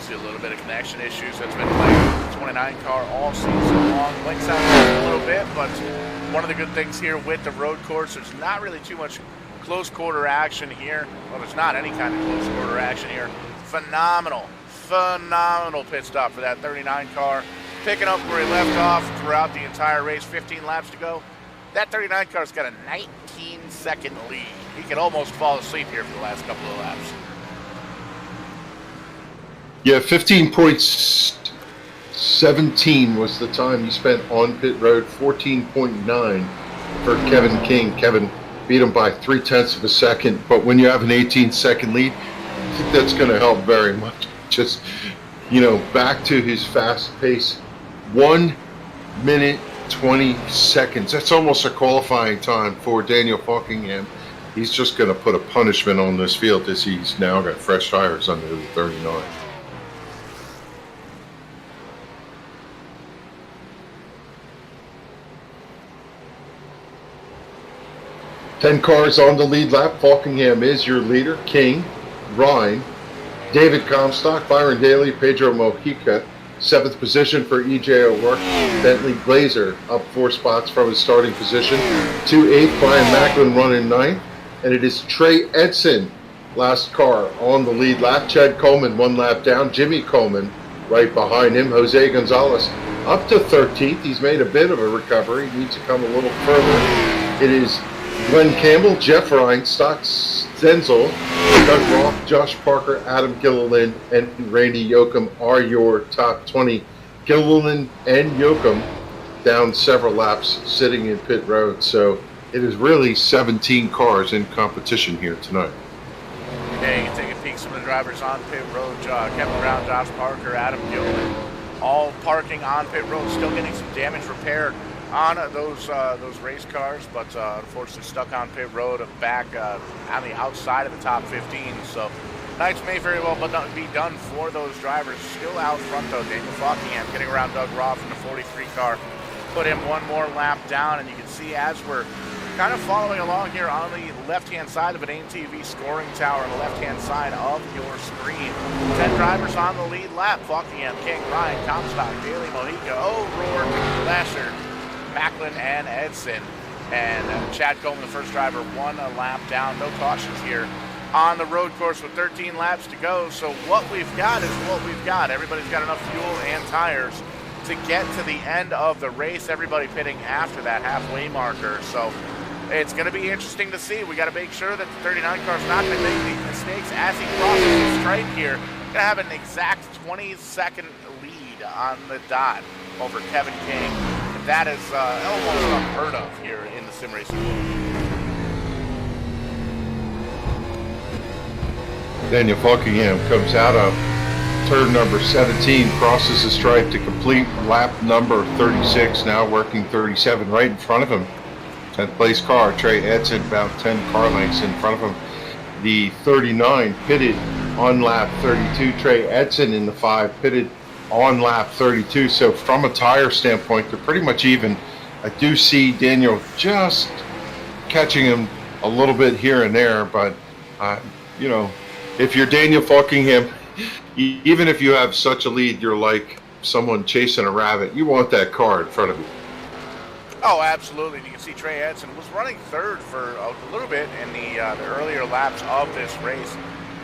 See a little bit of connection issues. That's been playing with the 29 car all season long. Blinks out a little bit, but one of the good things here with the road course, there's not really too much close quarter action here. Well, there's not any kind of close quarter action here. Phenomenal pit stop for that 39 car. Picking up where he left off throughout the entire race. 15 laps to go. That 39 car's got a 19-second lead. He could almost fall asleep here for the last couple of laps. Yeah, 15.17 was the time he spent on pit road. 14.9 for Kevin King. Kevin beat him by 0.3 of a second. But when you have an 18-second lead, I think that's going to help very much. Just, back to his fast pace. 1 minute 20 seconds. That's almost a qualifying time for Daniel Falkingham. He's just going to put a punishment on this field as he's now got fresh tires under the 39. 10 cars on the lead lap. Falkingham is your leader. King, Ryan, David Comstock, Byron Daley, Pedro Mojica. 7th position for E.J. O'Rourke. Bentley Glazer up 4 spots from his starting position. 2-8, Brian Macklin running 9th. And it is Trey Edson, last car on the lead lap. Chad Coleman 1 lap down. Jimmy Coleman right behind him. Jose Gonzalez up to 13th. He's made a bit of a recovery. He needs to come a little further. It is Glenn Campbell, Jeff Ryan, Stock Stenzel, Doug Roth, Josh Parker, Adam Gilliland, and Randy Yoakum are your top 20. Gilliland and Yoakum down several laps sitting in pit road. So it is really 17 cars in competition here tonight. Yeah, you can take a peek. Some of the drivers on pit road. Kevin Brown, Josh Parker, Adam Gilliland, all parking on pit road, still getting some damage repaired on those race cars, but unfortunately stuck on pit road back on the outside of the top 15. So nights may very well be done for those drivers. Still out front though, Daniel Falkingham getting around Doug Roth in the 43 car, put him 1 more lap down, and you can see as we're kind of following along here on the left-hand side of an ATV scoring tower on the left-hand side of your screen. 10 drivers on the lead lap. Falkingham, King, Ryan, Comstock, Daley, Mojica, O'Rourke, Lasher, Macklin, and Edson. And Chad Coleman, the first driver, 1 lap down. No cautions here on the road course with 13 laps to go. So what we've got is what we've got. Everybody's got enough fuel and tires to get to the end of the race. Everybody pitting after that halfway marker. So it's going to be interesting to see. We got to make sure that the 39 car's not going to make these mistakes as he crosses the stripe here. Going to have an exact 20-second lead on the dot over Kevin King. And that is almost unheard of here in the sim racing world. Daniel Falkingham comes out of turn number 17, crosses the stripe to complete lap number 36, now working 37 right in front of him. 10th place car, Trey Edson, about 10 car lengths in front of him. The 39 pitted on lap 32, Trey Edson in the 5 pitted on lap 32. So from a tire standpoint, they're pretty much even. I do see Daniel just catching him a little bit here and there, but you know, if you're Daniel Falkingham, even if you have such a lead, you're like someone chasing a rabbit. You want that car in front of you. Oh, absolutely. You can see Trey Edson was running third for a little bit in the earlier laps of this race.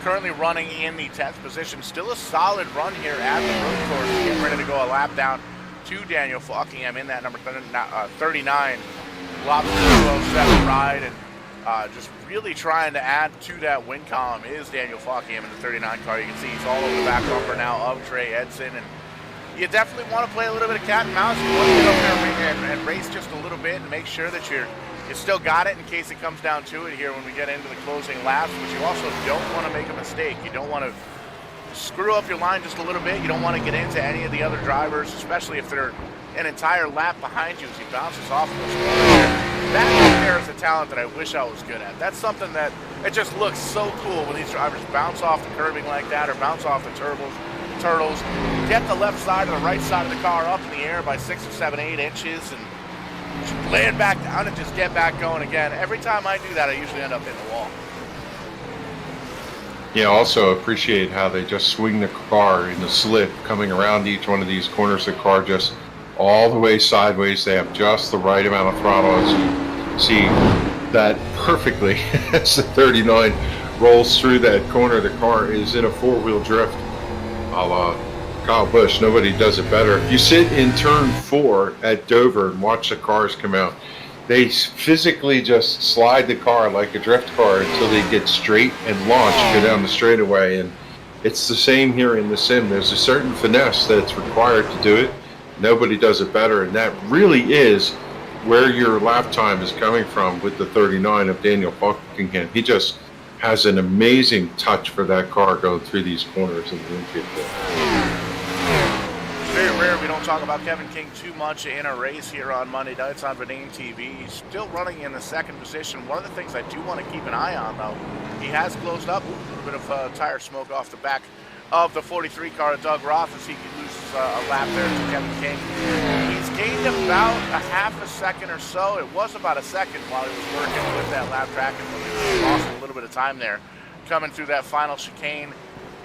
Currently running in the 10th position. Still a solid run here at the road course. Getting ready to go a lap down to Daniel Falkingham in that number 39 Lobster 207 ride. And just really trying to add to that win column is Daniel Falkingham in the 39 car. You can see he's all over the back bumper now of Trey Edson. And you definitely want to play a little bit of cat and mouse. You want to get up there and race just a little bit and make sure that you still got it in case it comes down to it here when we get into the closing laps. But you also don't want to make a mistake. You don't want to screw up your line just a little bit. You don't want to get into any of the other drivers, especially if they're an entire lap behind you as he bounces off of this corner. That right there is a talent that I wish I was good at. That's something that it just looks so cool when these drivers bounce off the curbing like that or bounce off the turtles, get the left side or the right side of the car up in the air by 6 or 7, 8 inches and lay it back down and just get back going again. Every time I do that, I usually end up hitting the wall. Yeah, also appreciate how they just swing the car in the slip coming around each one of these corners. The car just all the way sideways. They have just the right amount of throttle, as you see that perfectly as the 39 rolls through that corner. The car is in a 4-wheel drift a la Kyle Busch. Nobody does it better. If you sit in turn 4 at Dover and watch the cars come out, they physically just slide the car like a drift car until they get straight and launch, go down the straightaway. And it's the same here in the sim. There's a certain finesse that's required to do it. Nobody does it better, and that really is where your lap time is coming from with the 39 of Daniel Falkingham. He just has an amazing touch for that car going through these corners in the infield. Very rare we don't talk about Kevin King too much in a race here on Monday nights on Verdane TV. He's still running in the 2nd position. One of the things I do want to keep an eye on, though, he has closed up. A little bit of tire smoke off the back of the 43 car of Doug Roth as he loses a lap there to Kevin King. He's gained about a half a second or so. It was about a second while he was working with that lap tracking. He lost a little bit of time there coming through that final chicane.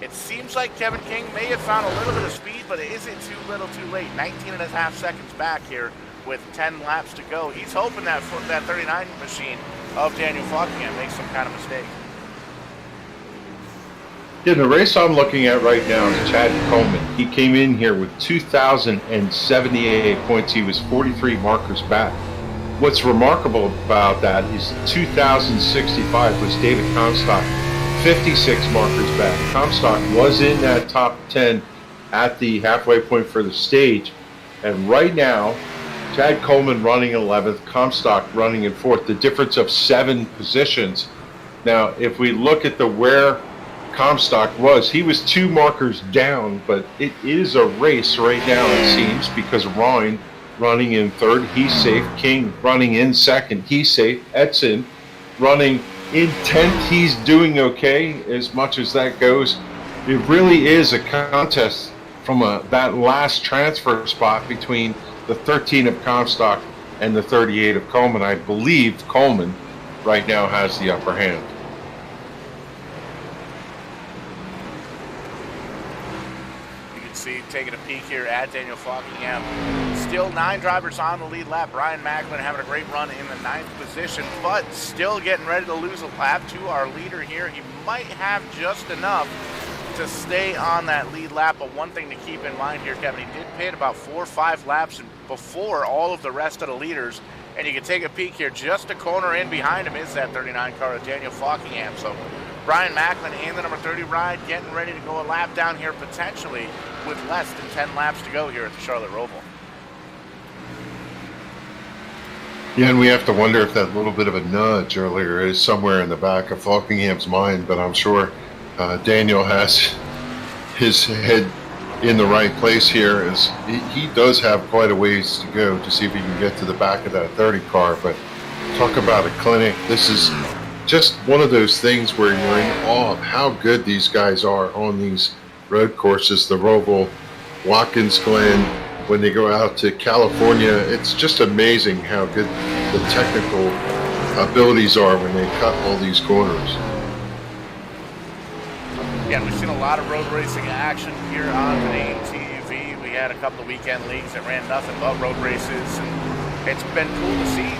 It seems like Kevin King may have found a little bit of speed, but it isn't too little too late. 19 and a half seconds back here with 10 laps to go. He's hoping that 39 machine of Daniel Fockingham makes some kind of mistake. Yeah, the race I'm looking at right now is Chad Coleman. He came in here with 2,078 points. He was 43 markers back. What's remarkable about that is 2,065 was David Comstock, 56 markers back. Comstock was in that top 10 at the halfway point for the stage. And right now, Chad Coleman running 11th, Comstock running in 4th. The difference of 7 positions. Now, if we look at where Comstock was, he was 2 markers down, but it is a race right now, it seems, because Ryan running in 3rd, he's safe. King running in 2nd, he's safe. Edson running in 10th, he's doing okay as much as that goes. It really is a contest from that last transfer spot between the 13 of Comstock and the 38 of Coleman. I believe Coleman right now has the upper hand. See, taking a peek here at Daniel Fockingham. Still 9 drivers on the lead lap. Brian Macklin having a great run in the 9th position, but still getting ready to lose a lap to our leader here. He might have just enough to stay on that lead lap, but one thing to keep in mind here, Kevin, he did pit about 4 or 5 laps before all of the rest of the leaders, and you can take a peek here. Just a corner in behind him is that 39 car of Daniel Fockingham. So Brian Macklin and the number 30 ride getting ready to go a lap down here potentially with less than 10 laps to go here at the Charlotte Roval. Yeah, and we have to wonder if that little bit of a nudge earlier is somewhere in the back of Fockingham's mind, but I'm sure Daniel has his head in the right place here, as he does have quite a ways to go to see if he can get to the back of that 30 car. But talk about a clinic. This is just one of those things where you're in awe of how good these guys are on these road courses, the Roval, Watkins Glen, when they go out to California. It's just amazing how good the technical abilities are when they cut all these corners. Yeah, we've seen a lot of road racing action here on the TV. We had a couple of weekend leagues that ran nothing but road races, and it's been cool to see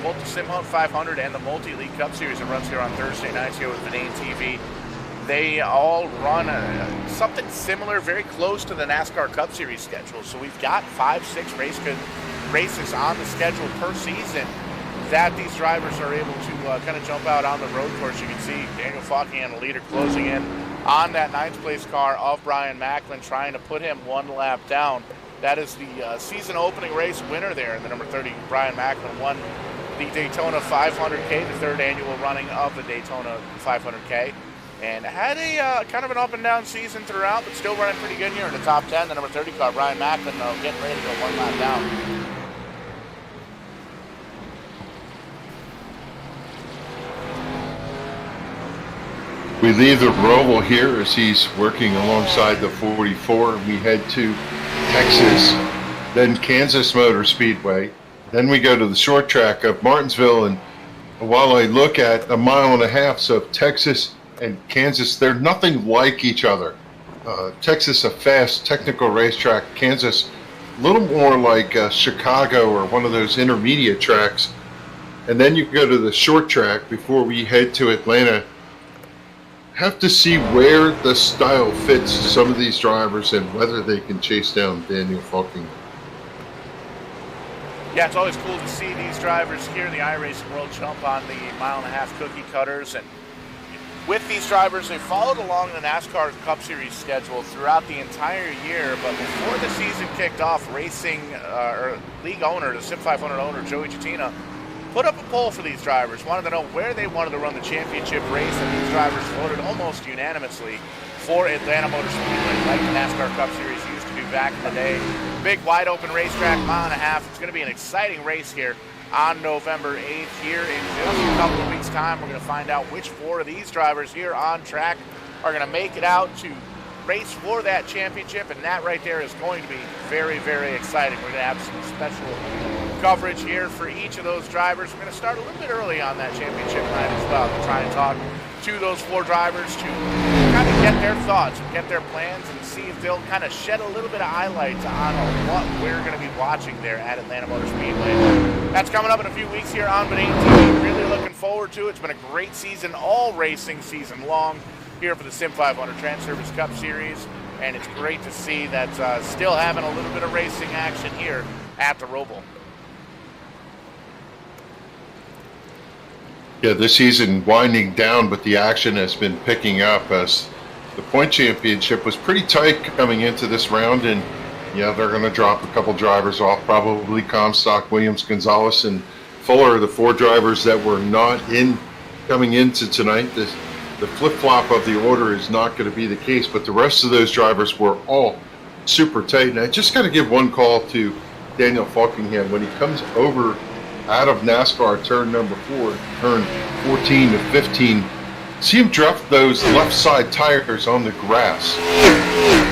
both the SIM500 and the Multi-League Cup Series that runs here on Thursday nights here with Vinane TV. They all run something similar, very close to the NASCAR Cup Series schedule. So we've got 5-6 races on the schedule per season that these drivers are able to kind of jump out on the road course. You can see Daniel Fockingham, the leader, closing in on that 9th place car of Brian Macklin, trying to put him 1 lap down. That is the season opening race winner there. And the number 30, Brian Macklin, won the Daytona 500K, the 3rd annual running of the Daytona 500K. And had a kind of an up and down season throughout, but still running pretty good here in the top 10. The number 30 car, Brian Macklin, getting ready to go 1 lap down. We leave the Roval here as he's working alongside the 44. We head to Texas, then Kansas Motor Speedway. Then we go to the short track of Martinsville. And while I look at 1.5 miles, so Texas and Kansas, they're nothing like each other. Texas, a fast technical racetrack. Kansas, a little more like Chicago or one of those intermediate tracks. And then you go to the short track before we head to Atlanta. Have to see where the style fits some of these drivers and whether they can chase down Daniel Fockingham. Yeah, it's always cool to see these drivers here in the iRacing world jump on the 1.5 mile cookie cutters. And with these drivers, they followed along the NASCAR Cup Series schedule throughout the entire year. But before the season kicked off, racing or league owner, the SIM500 owner, Joey Chattina, put up a poll for these drivers, wanted to know where they wanted to run the championship race, and these drivers voted almost unanimously for Atlanta Motor Speedway, like the NASCAR Cup Series used to do back in the day. Big, wide-open racetrack, 1.5 miles. It's going to be an exciting race here on November 8th. Here in just a couple of weeks' time, we're going to find out which 4 of these drivers here on track are going to make it out to race for that championship, and that right there is going to be very, very exciting. We're going to have some special coverage here for each of those drivers. We're going to start a little bit early on that championship night as well to try and talk to those 4 drivers to kind of get their thoughts and get their plans and see if they'll kind of shed a little bit of highlights on what we're going to be watching there at Atlanta Motor Speedway. That's coming up in a few weeks here on Benane TV. Really looking forward to it. It's been a great season, all racing season long, here for the SIM500 Transervice Cup Series, and it's great to see that still having a little bit of racing action here at the Roval. Yeah, this season winding down, but the action has been picking up as the point championship was pretty tight coming into this round, and yeah, they're going to drop a couple drivers off, probably Comstock, Williams, Gonzalez, and Fuller, the 4 drivers that were not in coming into tonight. The flip-flop of the order is not going to be the case, but the rest of those drivers were all super tight. And I just got to give one call to Daniel Falkingham when he comes over out of NASCAR turn number 4, turn 14 to 15. See him drop those left side tires on the grass.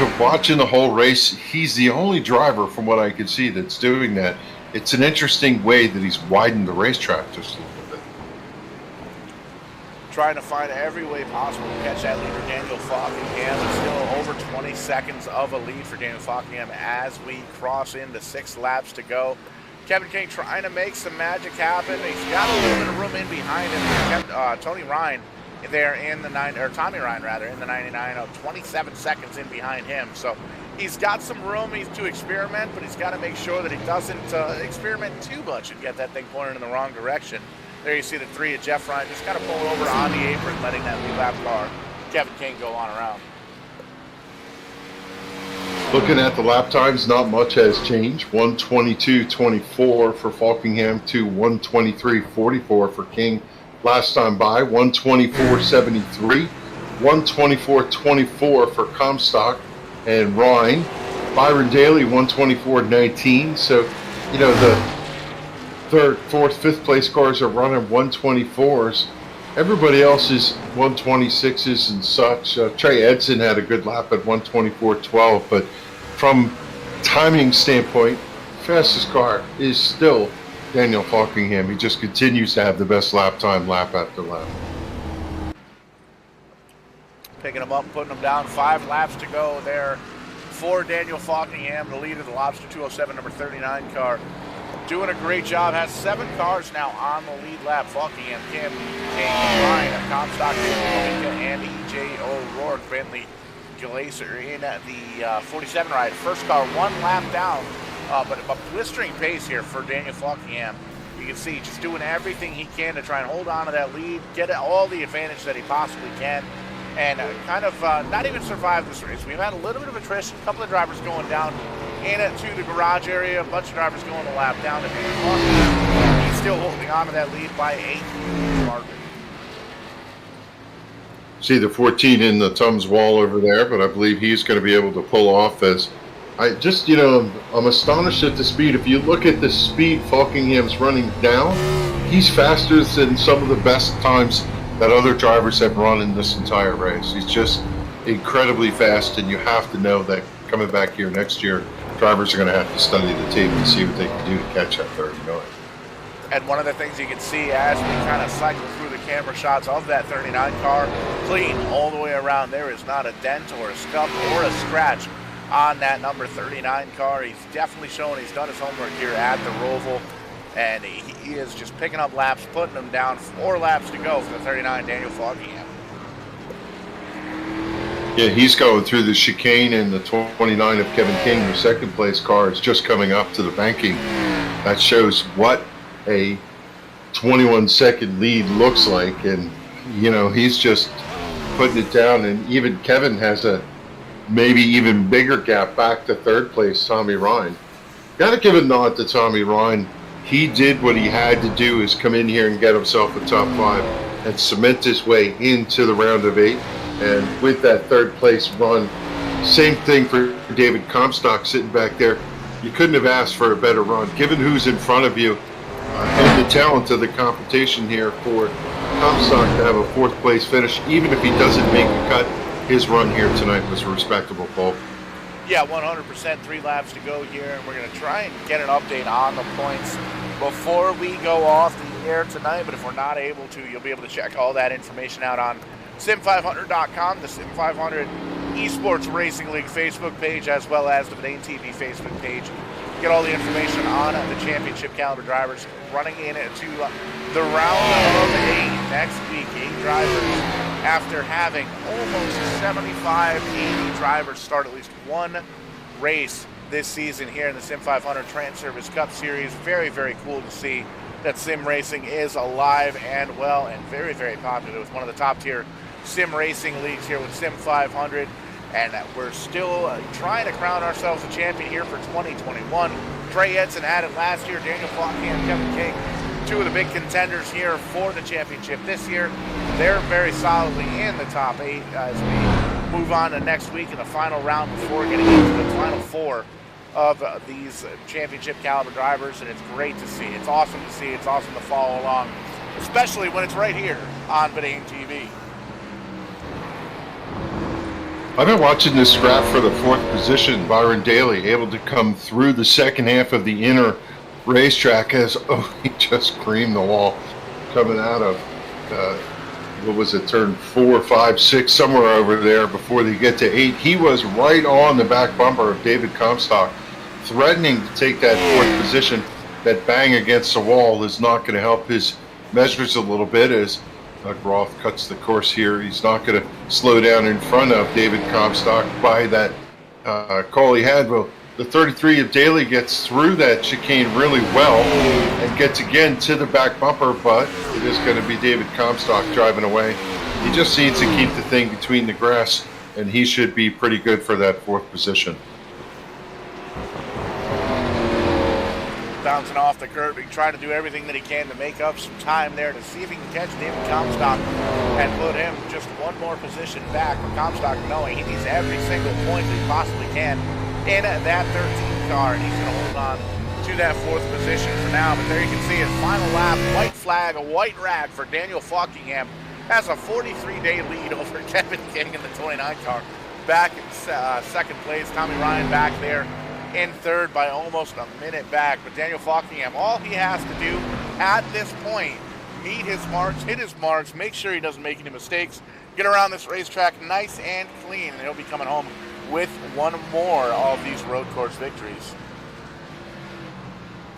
But watching the whole race, he's the only driver from what I can see that's doing that. It's an interesting way that he's widened the racetrack just a little bit. Trying to find every way possible to catch that leader, Daniel Falkingham. It's still over 20 seconds of a lead for Daniel Falkingham as we cross into 6 laps to go. Kevin King trying to make some magic happen. He's got a little bit of room in behind him. Tony Ryan there in the Tommy Ryan rather in the 99, 27 seconds in behind him. So he's got some room to experiment, but he's got to make sure that he doesn't experiment too much and get that thing pointed in the wrong direction. There you see the 3 of Jeff Ryan just kind of pulling over on the apron, letting that lead lap car, Kevin King, go on around. Looking at the lap times, not much has changed. 1:22.24 for Falkingham to 1:23.44 for King last time by. 1:24.73, 1:24.24 for Comstock and Ryan. Byron Daley 1:24.19. So, you know, the 3rd, 4th, 5th place cars are running 1:24s. Everybody else is 1:26s and such. Trey Edson had a good lap at 1:24.12, but from timing standpoint, fastest car is still Daniel Falkingham. He just continues to have the best lap time, lap after lap. Picking him up, putting him down, 5 laps to go there for Daniel Falkingham, the leader of the Lobster 207 number 39 car. Doing a great job, has 7 cars now on the lead lap. Falkingham, Kim, King, Ryan, Comstock, and E.J. O'Rourke, Bentley Glacier in the 47 ride. First car 1 lap down, but a blistering pace here for Daniel Falkingham. You can see just doing everything he can to try and hold on to that lead, get all the advantage that he possibly can, and kind of not even survive this race. We've had a little bit of attrition, a couple of drivers going down to the garage area, a bunch of drivers going the lap down to Daniel Falkingham. He's still holding on to that lead by 8 margin. See the 14 in the Tums wall over there, but I believe he's going to be able to pull off as I just, you know, I'm astonished at the speed. If you look at the speed Falkingham's running down, he's faster than some of the best times that other drivers have run in this entire race. He's just incredibly fast, and you have to know that coming back here next year, drivers are going to have to study the tape and see what they can do to catch that 39. And one of the things you can see as we kind of cycle through the camera shots of that 39 car, clean all the way around. There is not a dent or a scuff or a scratch on that number 39 car. He's definitely shown he's done his homework here at the Roval, and he is just picking up laps, putting them down. 4 laps to go for the 39 Daniel Falkingham. Yeah, he's going through the chicane, and the 29 of Kevin King, the second place car, is just coming up to the banking. That shows what a 21-second lead looks like, and you know, he's just putting it down. And even Kevin has a maybe even bigger gap back to 3rd place, Tommy Ryan. Got to give a nod to Tommy Ryan. He did what he had to do, is come in here and get himself a top 5 and cement his way into the round of 8. And with that 3rd place run, same thing for David Comstock sitting back there. You couldn't have asked for a better run, given who's in front of you and the talent of the competition here for Comstock to have a 4th place finish. Even if he doesn't make the cut his run here tonight was respectable, Paul. Yeah, 100%, 3 laps to go here, and we're going to try and get an update on the points before we go off the air tonight, but if we're not able to, you'll be able to check all that information out on sim500.com, the SIM500 Esports Racing League Facebook page, as well as the Vidane TV Facebook page. Get all the information on the championship caliber drivers running into the round of 8 next week. 8 drivers after having almost 75, 80 drivers start at least one race this season here in the SIM500 Transervice Cup Series. Very, very cool to see that sim racing is alive and well and very, very popular with one of the top tier sim racing leagues here with SIM500. And we're still trying to crown ourselves a champion here for 2021. Trey Edson had it last year. Daniel Falkham, Kevin King, 2 of the big contenders here for the championship this year. They're very solidly in the top 8 as we move on to next week in the final round before getting into the final 4 of these championship caliber drivers. And it's great to see. It's awesome to see. It's awesome to follow along, especially when it's right here on Vidane TV. I've been watching this scrap for the 4th position. Byron Daley able to come through the second half of the inner racetrack as he just creamed the wall coming out of what was it, turn 4, 5, 6, somewhere over there before they get to 8. He was right on the back bumper of David Comstock, threatening to take that 4th position. That bang against the wall is not going to help his measures a little bit as Doug Roth cuts the course here. He's not going to slow down in front of David Comstock by that call he had. Well, the 33 of Daley gets through that chicane really well and gets again to the back bumper, but it is going to be David Comstock driving away. He just needs to keep the thing between the grass, and he should be pretty good for that 4th position. Bouncing off the curb, trying to do everything that he can to make up some time there to see if he can catch David Comstock and put him just one more position back. Comstock knowing he needs every single point that he possibly can in that 13 car, and he's going to hold on to that 4th position for now. But there you can see his final lap, white flag, a white rag for Daniel Falkingham, has a 43-day lead over Kevin King in the 29 car. Back in 2nd place, Tommy Ryan back there in 3rd by almost a minute back. But Daniel Falkingham, all he has to do at this point, meet his marks, hit his marks, make sure he doesn't make any mistakes, get around this racetrack nice and clean, and he'll be coming home with one more of these road course victories.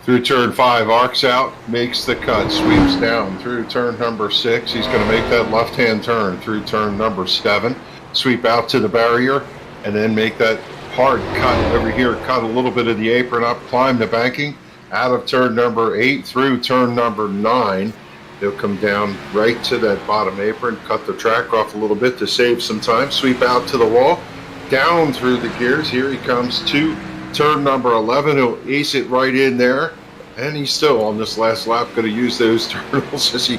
Through turn 5, arcs out, makes the cut, sweeps down through turn number 6. He's going to make that left-hand turn through turn number 7, sweep out to the barrier, and then make that hard cut over here, cut a little bit of the apron up, climb the banking, out of turn number 8 through turn number 9. He'll come down right to that bottom apron, cut the track off a little bit to save some time, sweep out to the wall, down through the gears. Here he comes to turn number 11. He'll ace it right in there, and he's still on this last lap going to use those turtles as he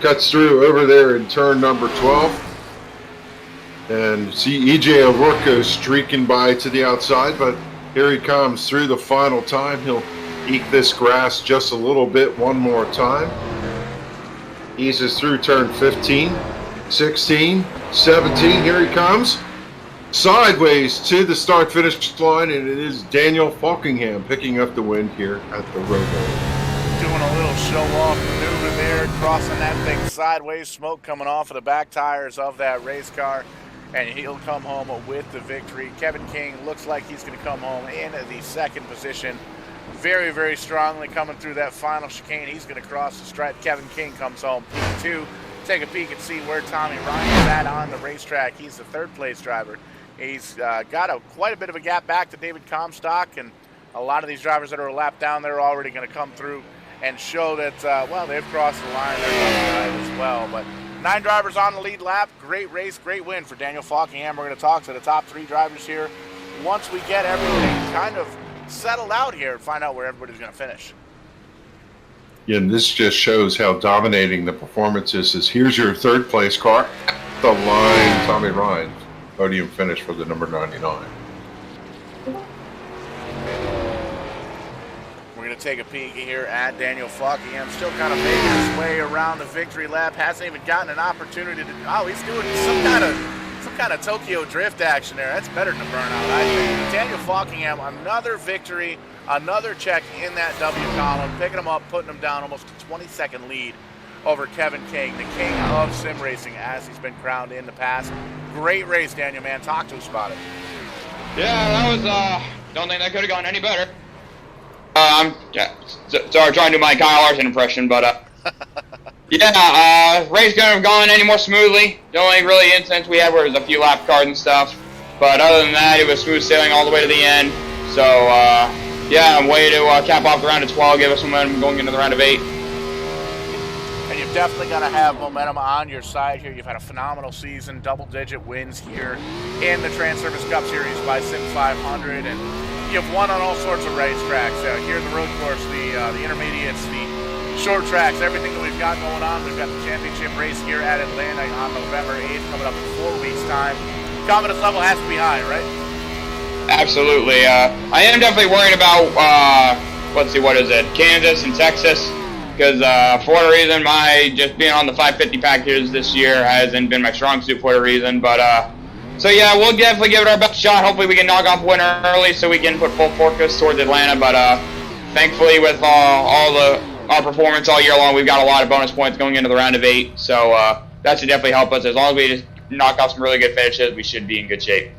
cuts through over there in turn number 12. And see EJ O'Rourke goes streaking by to the outside, but here he comes through the final time. He'll eke this grass just a little bit one more time. Eases through turn 15, 16, 17. Here he comes. Sideways to the start-finish line, and it is Daniel Falkingham picking up the win here at the Roval. Doing a little show-off maneuver there, crossing that thing sideways, smoke coming off of the back tires of that race car, and he'll come home with the victory. Kevin King looks like he's going to come home in the 2nd position. Very, very strongly coming through that final chicane. He's going to cross the stripe. Kevin King comes home P2. Take a peek and see where Tommy Ryan's at on the racetrack. He's the 3rd place driver. He's got quite a bit of a gap back to David Comstock, and a lot of these drivers that are a lap down there are already going to come through and show that, well, they've crossed the line. They're going to as well. But 9 drivers on the lead lap. Great race, great win for Daniel Falkingham. We're going to talk to the top 3 drivers here once we get everything kind of settled out here and find out where everybody's going to finish. Yeah, and this just shows how dominating the performance is. Here's your 3rd place car. The line, Tommy Ryan. Podium finish for the number 99. We're going to take a peek here at Daniel Falkingham. Still kind of making his way around the victory lap. Hasn't even gotten an opportunity to... Oh, he's doing some kind of some kind of Tokyo Drift action there. That's better than a burnout, I think. Daniel Falkingham, another victory, another check in that W column, picking him up, putting him down, almost a 20-second lead over Kevin King, the king of sim racing, as he's been crowned in the past. Great race, Daniel, man. Talk to us about it. Yeah, that was, don't think that could have gone any better. Sorry, trying to do my Kyle Larson impression, but, race couldn't have gone any more smoothly. The only really incidents we had was a few lap cars and stuff, but other than that, it was smooth sailing all the way to the end. So, way to cap off the round of 12, give us some momentum going into the round of 8. And you've definitely got to have momentum on your side here. You've had a phenomenal season, double-digit wins here in the Transervice Cup Series by SIM500, and you've won on all sorts of racetracks. Here in the road course, the intermediates, the short tracks, everything that we've got going on. We've got the championship race here at Atlanta on November 8th, coming up in 4 weeks' time. Confidence level has to be high, right? Absolutely. I am definitely worried about, Kansas and Texas. Because for whatever reason, my just being on the 550 packages this year hasn't been my strong suit for a reason. But we'll definitely give it our best shot. Hopefully, we can knock off a winner early so we can put full focus towards Atlanta. But thankfully, with our performance all year long, we've got a lot of bonus points going into the round of 8. So that should definitely help us. As long as we just knock off some really good finishes, we should be in good shape.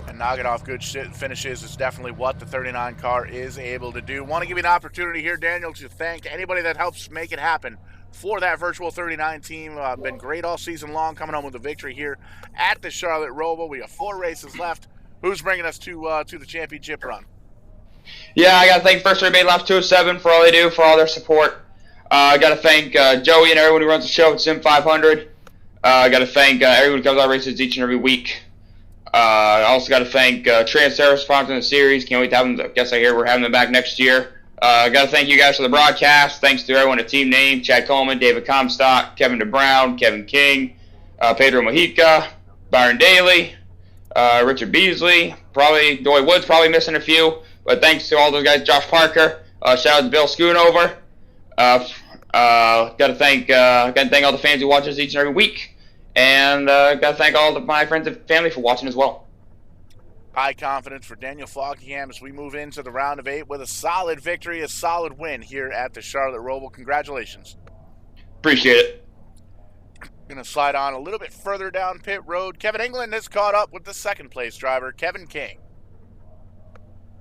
And knocking off good finishes is definitely what the 39 car is able to do. Want to give you an opportunity here, Daniel, to thank anybody that helps make it happen for that virtual 39 team. Been great all season long, coming home with a victory here at the Charlotte Roval. We have 4 races left. Who's bringing us to the championship run? Yeah, I got to thank First Rebate Laps 207 for all they do, for all their support. I got to thank Joey and everyone who runs the show at SIM500. I got to thank everyone who comes out races each and every week. I also got to thank Transervice for sponsoring the series. Can't wait to have them. I guess I hear we're having them back next year. I got to thank you guys for the broadcast. Thanks to everyone at Team Name, Chad Coleman, David Comstock, Kevin DeBrown, Kevin King, Pedro Mojica, Byron Daley, Richard Beasley, probably Doy Woods, probably missing a few. But thanks to all those guys, Josh Parker. Shout out to Bill Schoonover. Got to thank all the fans who watch us each and every week. And got to thank all of my friends and family for watching as well. High confidence for Daniel Falkingham as we move into the round of 8 with a solid victory, a solid win here at the Charlotte Roval. Congratulations. Appreciate it. Going to slide on a little bit further down pit road. Kevin England has caught up with the second place driver, Kevin King.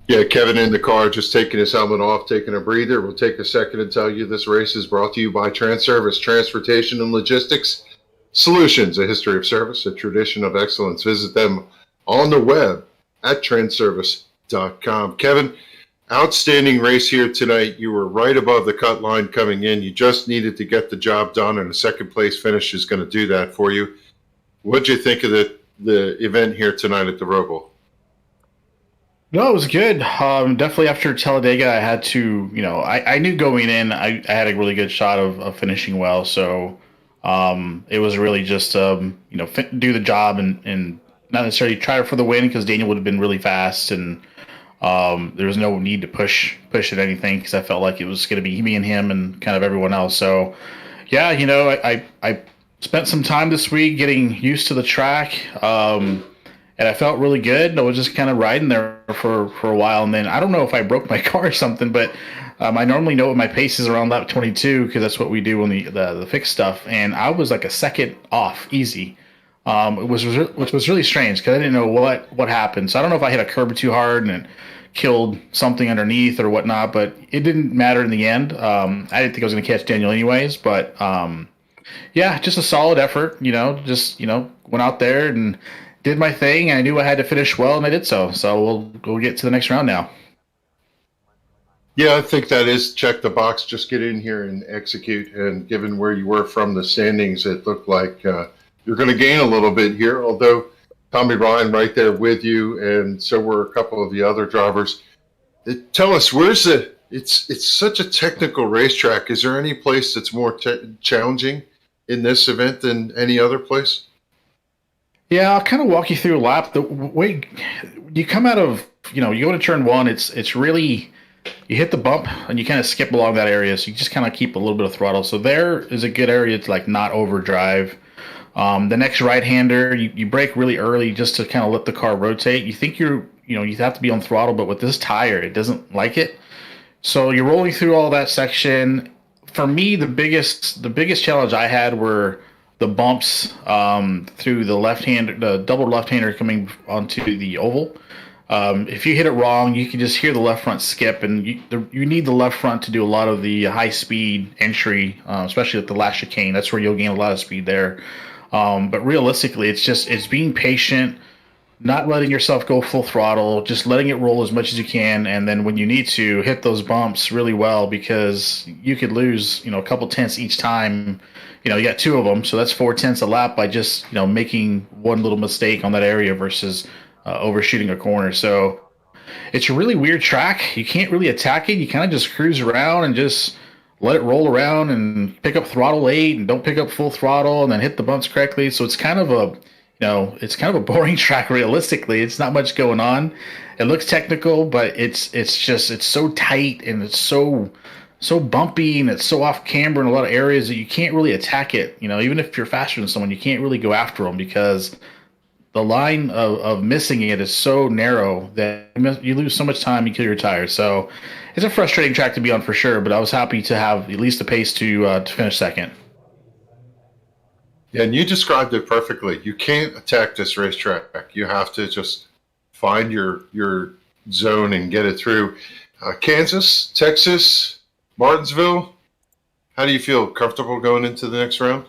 Yeah, Kevin in the car, just taking his helmet off, taking a breather. We'll take a second and tell you this race is brought to you by Transervice, Transportation and Logistics Solutions, a history of service, a tradition of excellence. Visit them on the web at transervice.com. Kevin, outstanding race here tonight. You were right above the cut line coming in. You just needed to get the job done, and a second-place finish is going to do that for you. What did you think of the event here tonight at the Roval? No, it was good. Definitely after Talladega, I had to, I knew going in, I had a really good shot of finishing well, so it was really just, do the job and not necessarily try for the win because Daniel would have been really fast and there was no need to push at anything because I felt like it was going to be me and him and kind of everyone else. So, yeah, I spent some time this week getting used to the track and I felt really good. I was just kind of riding there for a while. And then I don't know if I broke my car or something, but I normally know what my pace is around lap 22 because that's what we do on the fixed stuff. And I was like a second off, easy, which was really strange because I didn't know what happened. So I don't know if I hit a curb too hard and it killed something underneath or whatnot, but it didn't matter in the end. I didn't think I was going to catch Daniel anyways, but yeah, just a solid effort, went out there and did my thing. And I knew I had to finish well, and I did so. So we'll get to the next round now. Yeah, I think that is check the box. Just get in here and execute. And given where you were from the standings, it looked like you're going to gain a little bit here. Although Tommy Ryan right there with you, and so were a couple of the other drivers. Tell us, where's it's such a technical racetrack. Is there any place that's more challenging in this event than any other place? Yeah, I'll kind of walk you through a lap. The way you come out of, you go to turn one, it's really, you hit the bump and you kind of skip along that area. So you just kind of keep a little bit of throttle. So there is a good area to like not overdrive. The next right-hander, you brake really early just to kind of let the car rotate. You think you have to be on throttle, but with this tire, it doesn't like it. So you're rolling through all that section. For me, the biggest challenge I had were the bumps through the double left-hander coming onto the oval. If you hit it wrong, you can just hear the left front skip, and you need the left front to do a lot of the high-speed entry, especially at the last chicane. That's where you'll gain a lot of speed there. But realistically, it's being patient, not letting yourself go full throttle, just letting it roll as much as you can, and then when you need to, hit those bumps really well, because you could lose, a couple tenths each time. You got 2 of them, so that's 4 tenths a lap by just, making one little mistake on that area versus overshooting a corner. So it's a really weird track. You can't really attack it. You kind of just cruise around and just let it roll around and pick up throttle late and don't pick up full throttle and then hit the bumps correctly. So it's kind of a boring track. Realistically, it's not much going on. It looks technical, but it's so tight and it's so bumpy and it's so off camber in a lot of areas that you can't really attack it. Even if you're faster than someone, you can't really go after them because the line of missing it is so narrow that you lose so much time, you kill your tires. So it's a frustrating track to be on for sure, but I was happy to have at least a pace to finish second. Yeah, and you described it perfectly. You can't attack this racetrack. You have to just find your zone and get it through. Kansas, Texas, Martinsville, how do you feel? Comfortable going into the next round?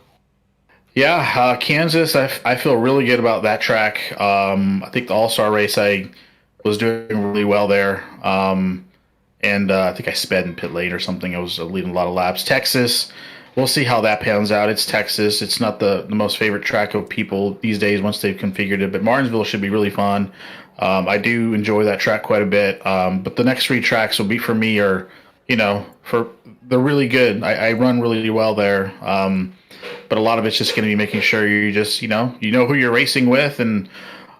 Yeah, Kansas, I feel really good about that track. I think the All-Star race, I was doing really well there. And I think I sped in pit lane or something. I was leading a lot of laps. Texas, we'll see how that pans out. It's Texas. It's not the most favorite track of people these days once they've configured it. But Martinsville should be really fun. I do enjoy that track quite a bit. But the next 3 tracks will be for me they're really good. I run really well there. But a lot of it's just going to be making sure you just, you know who you're racing with and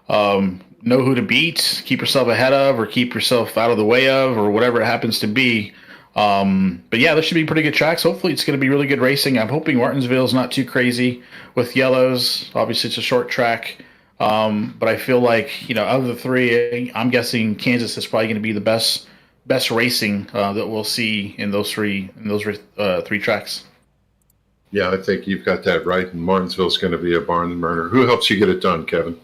know who to beat, keep yourself ahead of or keep yourself out of the way of or whatever it happens to be. But yeah, there should be pretty good tracks. Hopefully it's going to be really good racing. I'm hoping Martinsville's not too crazy with yellows. Obviously it's a short track. But I feel like, of the 3, I'm guessing Kansas is probably going to be the best racing that we'll see in those three tracks. Yeah, I think you've got that right. And Martinsville's going to be a barn burner. Who helps you get it done, Kevin?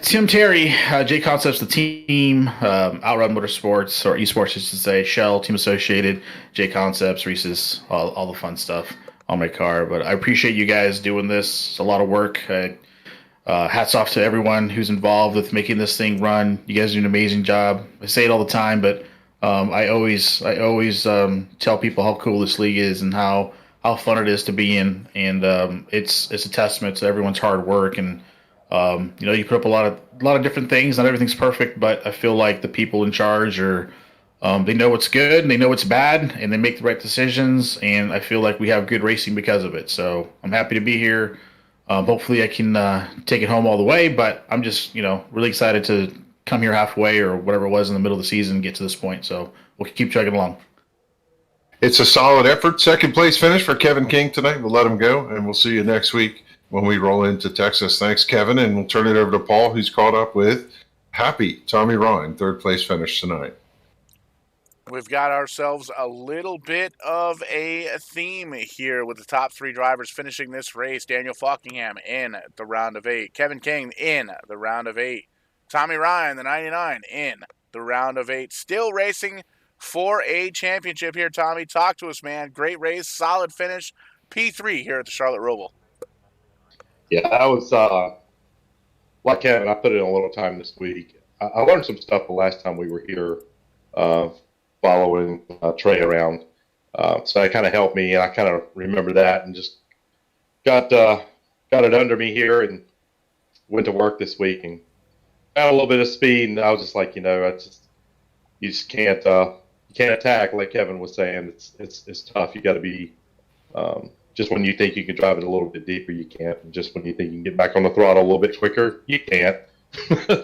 Tim Terry, J Concepts, the team, Outrun Motorsports, or Esports, I should say, Shell, Team Associated, J Concepts, Reese's, all the fun stuff on my car. But I appreciate you guys doing this. It's a lot of work. Hats off to everyone who's involved with making this thing run. You guys do an amazing job. I say it all the time, but I always tell people how cool this league is and how fun it is to be in. And it's a testament to everyone's hard work. And you put up a lot of different things. Not everything's perfect, but I feel like the people in charge they know what's good and they know what's bad and they make the right decisions. And I feel like we have good racing because of it. So I'm happy to be here. Hopefully I can take it home all the way, but I'm just, really excited to come here halfway or whatever it was in the middle of the season and get to this point. So we'll keep chugging along. It's a solid effort. Second place finish for Kevin King tonight. We'll let him go, and we'll see you next week when we roll into Texas. Thanks, Kevin, and we'll turn it over to Paul, who's caught up with happy Tommy Ryan, third place finish tonight. We've got ourselves a little bit of a theme here with the top 3 drivers finishing this race. Daniel Falkingham in the round of 8. Kevin King in the round of 8. Tommy Ryan, the 99, in the round of 8. Still racing for a championship here, Tommy. Talk to us, man. Great race, solid finish. P3 here at the Charlotte Roval. Yeah, that was, like Kevin, I put in a little time this week. I learned some stuff the last time we were here following Trey around. So that kind of helped me, and I kind of remember that and just got it under me here and went to work this week and got a little bit of speed. And I was just like, you just can't attack like Kevin was saying. It's tough. You got to be just when you think you can drive it a little bit deeper, you can't. And just when you think you can get back on the throttle a little bit quicker, you can't.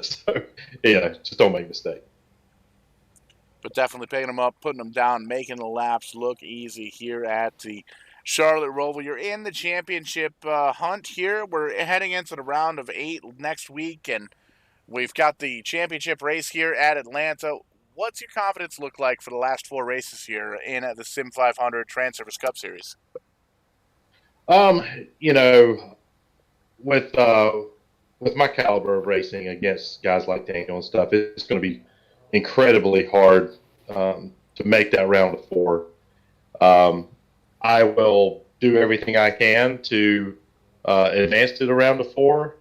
So yeah, just don't make a mistake. But definitely picking them up, putting them down, making the laps look easy here at the Charlotte Roval. You're in the championship hunt here. We're heading into the round of 8 next week, and we've got the championship race here at Atlanta. What's your confidence look like for the last 4 races here in the SIM500 Transervice Cup Series? You know, with my caliber of racing against guys like Daniel and stuff, it's going to be incredibly hard to make that round of 4. I will do everything I can to advance to the round of 4.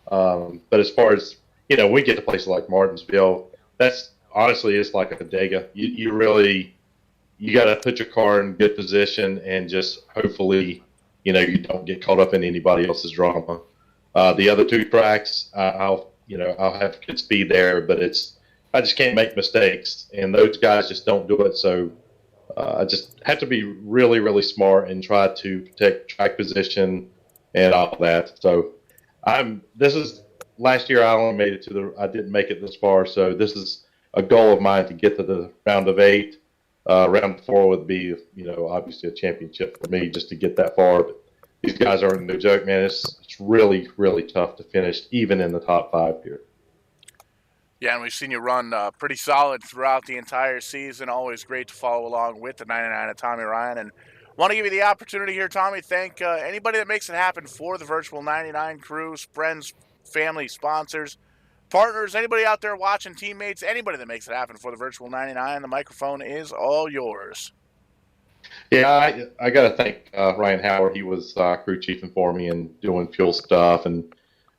But as far as, we get to places like Martinsville, that's honestly, it's like a bodega. You really, you got to put your car in good position and just hopefully, you don't get caught up in anybody else's drama. The other 2 tracks, I'll have good speed there, but I just can't make mistakes, and those guys just don't do it. So I just have to be really, really smart and try to protect track position and all that. So last year I only made it I didn't make it this far. So this is a goal of mine to get to the round of 8. Round 4 would be, obviously a championship for me just to get that far. But these guys aren't no joke, man. It's really, really tough to finish even in the top 5 here. Yeah, and we've seen you run pretty solid throughout the entire season. Always great to follow along with the 99 of Tommy Ryan. And want to give you the opportunity here, Tommy. Thank anybody that makes it happen for the Virtual 99 crew, friends, family, sponsors, partners, anybody out there watching, teammates, anybody that makes it happen for the Virtual 99. The microphone is all yours. Yeah, I got to thank Ryan Howard. He was crew chiefing for me and doing fuel stuff and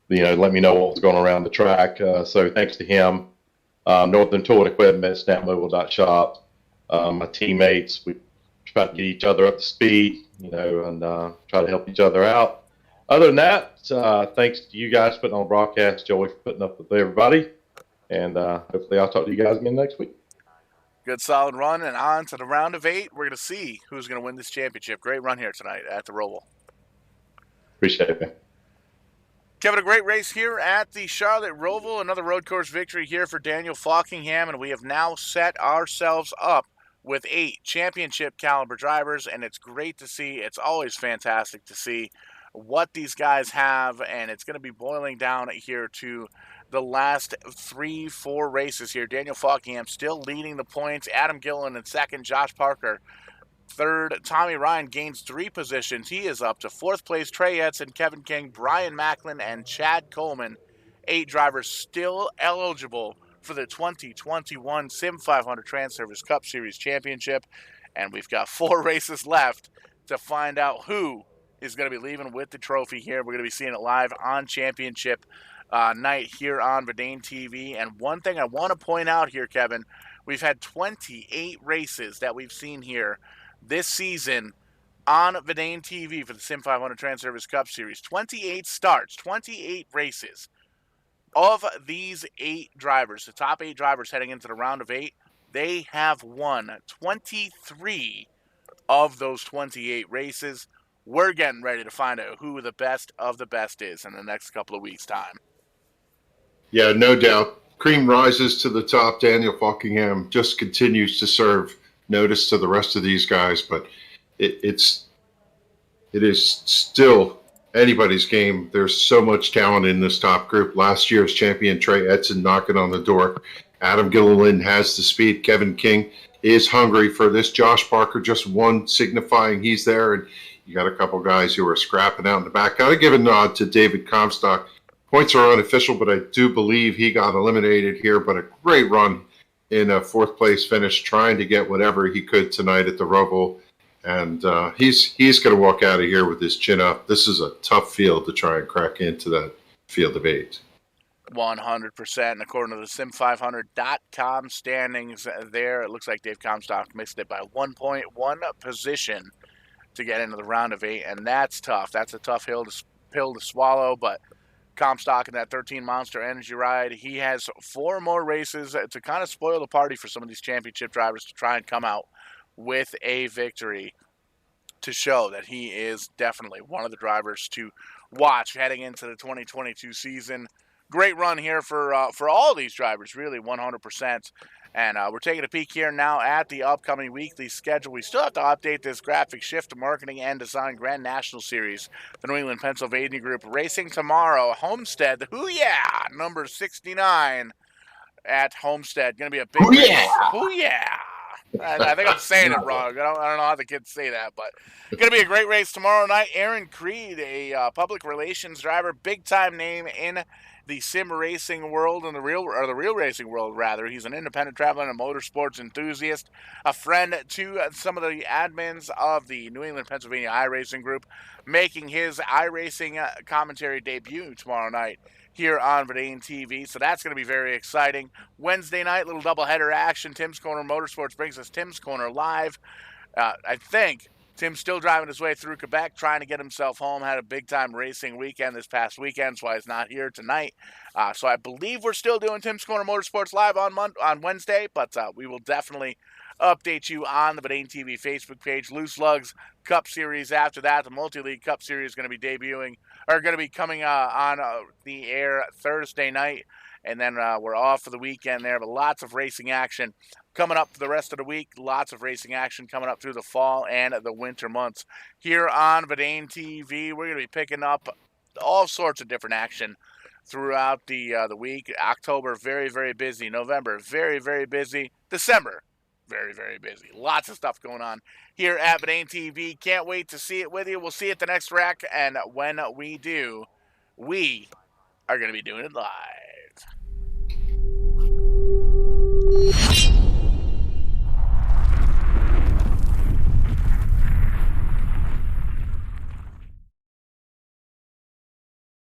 let me know what was going around the track. So thanks to him. Northern Tool and Equipment, snapmobile.shop. My teammates, we try to get each other up to speed, and try to help each other out. Other than that, thanks to you guys putting on the broadcast, Joey for putting up with everybody. And hopefully I'll talk to you guys again next week. Good solid run, and on to the round of 8. We're going to see who's going to win this championship. Great run here tonight at the Roval. Appreciate it, man. Kevin, a great race here at the Charlotte Roval. Another road course victory here for Daniel Falkingham, and we have now set ourselves up with 8 championship caliber drivers, and it's great to see. It's always fantastic to see what these guys have, and it's going to be boiling down here to the last 3-4 races here. Daniel Falkingham still leading the points. Adam Gillen in second. Josh Parker third. Tommy Ryan gains 3 positions. He is up to 4th place. Trey Edson, Kevin King, Brian Macklin, and Chad Coleman. 8 drivers still eligible for the 2021 SIM500 Transervice Cup Series Championship. And we've got 4 races left to find out who is going to be leaving with the trophy here. We're going to be seeing it live on championship night here on Verdane TV. And one thing I want to point out here, Kevin, we've had 28 races that we've seen here this season on Verdane TV for the SIM500 Transervice Cup Series. 28 starts, 28 races. Of these 8 drivers, the top 8 drivers heading into the round of 8, they have won 23 of those 28 races. We're getting ready to find out who the best of the best is in the next couple of weeks' time. Yeah, no doubt. Cream rises to the top. Daniel Falkingham just continues to serve notice to the rest of these guys, but it is still anybody's game. There's so much talent in this top group. Last year's champion Trey Edson knocking on the door. Adam Gilliland has the speed. Kevin King is hungry for this. Josh Parker just won, signifying he's there, and you got a couple guys who are scrapping out in the back. Got to give a nod to David Comstock. Points are unofficial, but I do believe he got eliminated here, but a great run in a 4th place finish, trying to get whatever he could tonight at the Roval. And he's going to walk out of here with his chin up. This is a tough field to try and crack into that field of 8. 100%. And according to the sim500.com standings there, it looks like Dave Comstock missed it by 1.1 position to get into the round of 8. And that's tough. That's a tough pill to swallow, but Comstock in that 13 Monster Energy ride, he has 4 more races to kind of spoil the party for some of these championship drivers to try and come out with a victory to show that he is definitely one of the drivers to watch heading into the 2022 season. Great run here for all these drivers, really 100%. And we're taking a peek here now at the upcoming weekly schedule. We still have to update this graphic shift to marketing and design Grand National Series. The New England, Pennsylvania group racing tomorrow. Homestead, hoo yeah, number 69 at Homestead. Going to be a big race. Hoo yeah. I think I'm saying it wrong. I don't know how the kids say that, but it's going to be a great race tomorrow night. Aaron Creed, a public relations driver, big-time name in the sim racing world and the real racing world, rather. He's an independent traveler and a motorsports enthusiast, a friend to some of the admins of the New England, Pennsylvania iRacing group, making his iRacing commentary debut tomorrow night here on Verdane TV. So that's going to be very exciting. Wednesday night, little doubleheader action. Tim's Corner Motorsports brings us Tim's Corner live. I think Tim's still driving his way through Quebec, trying to get himself home. Had a big-time racing weekend this past weekend, so he's not here tonight. So I believe we're still doing Tim's Corner Motorsports live on Wednesday, but we will definitely update you on the Verdane TV Facebook page. Loose Lugs Cup Series after that. The Multi-League Cup Series is going to be coming on the air Thursday night, and then we're off for the weekend there, but lots of racing action coming up for the rest of the week. Lots of racing action coming up through the fall and the winter months. Here on Verdane TV, we're going to be picking up all sorts of different action throughout the week. October, very, very busy. November, very, very busy. December, very, very busy. Lots of stuff going on here at Verdane TV. Can't wait to see it with you. We'll see you at the next rack, and when we do, we are going to be doing it live.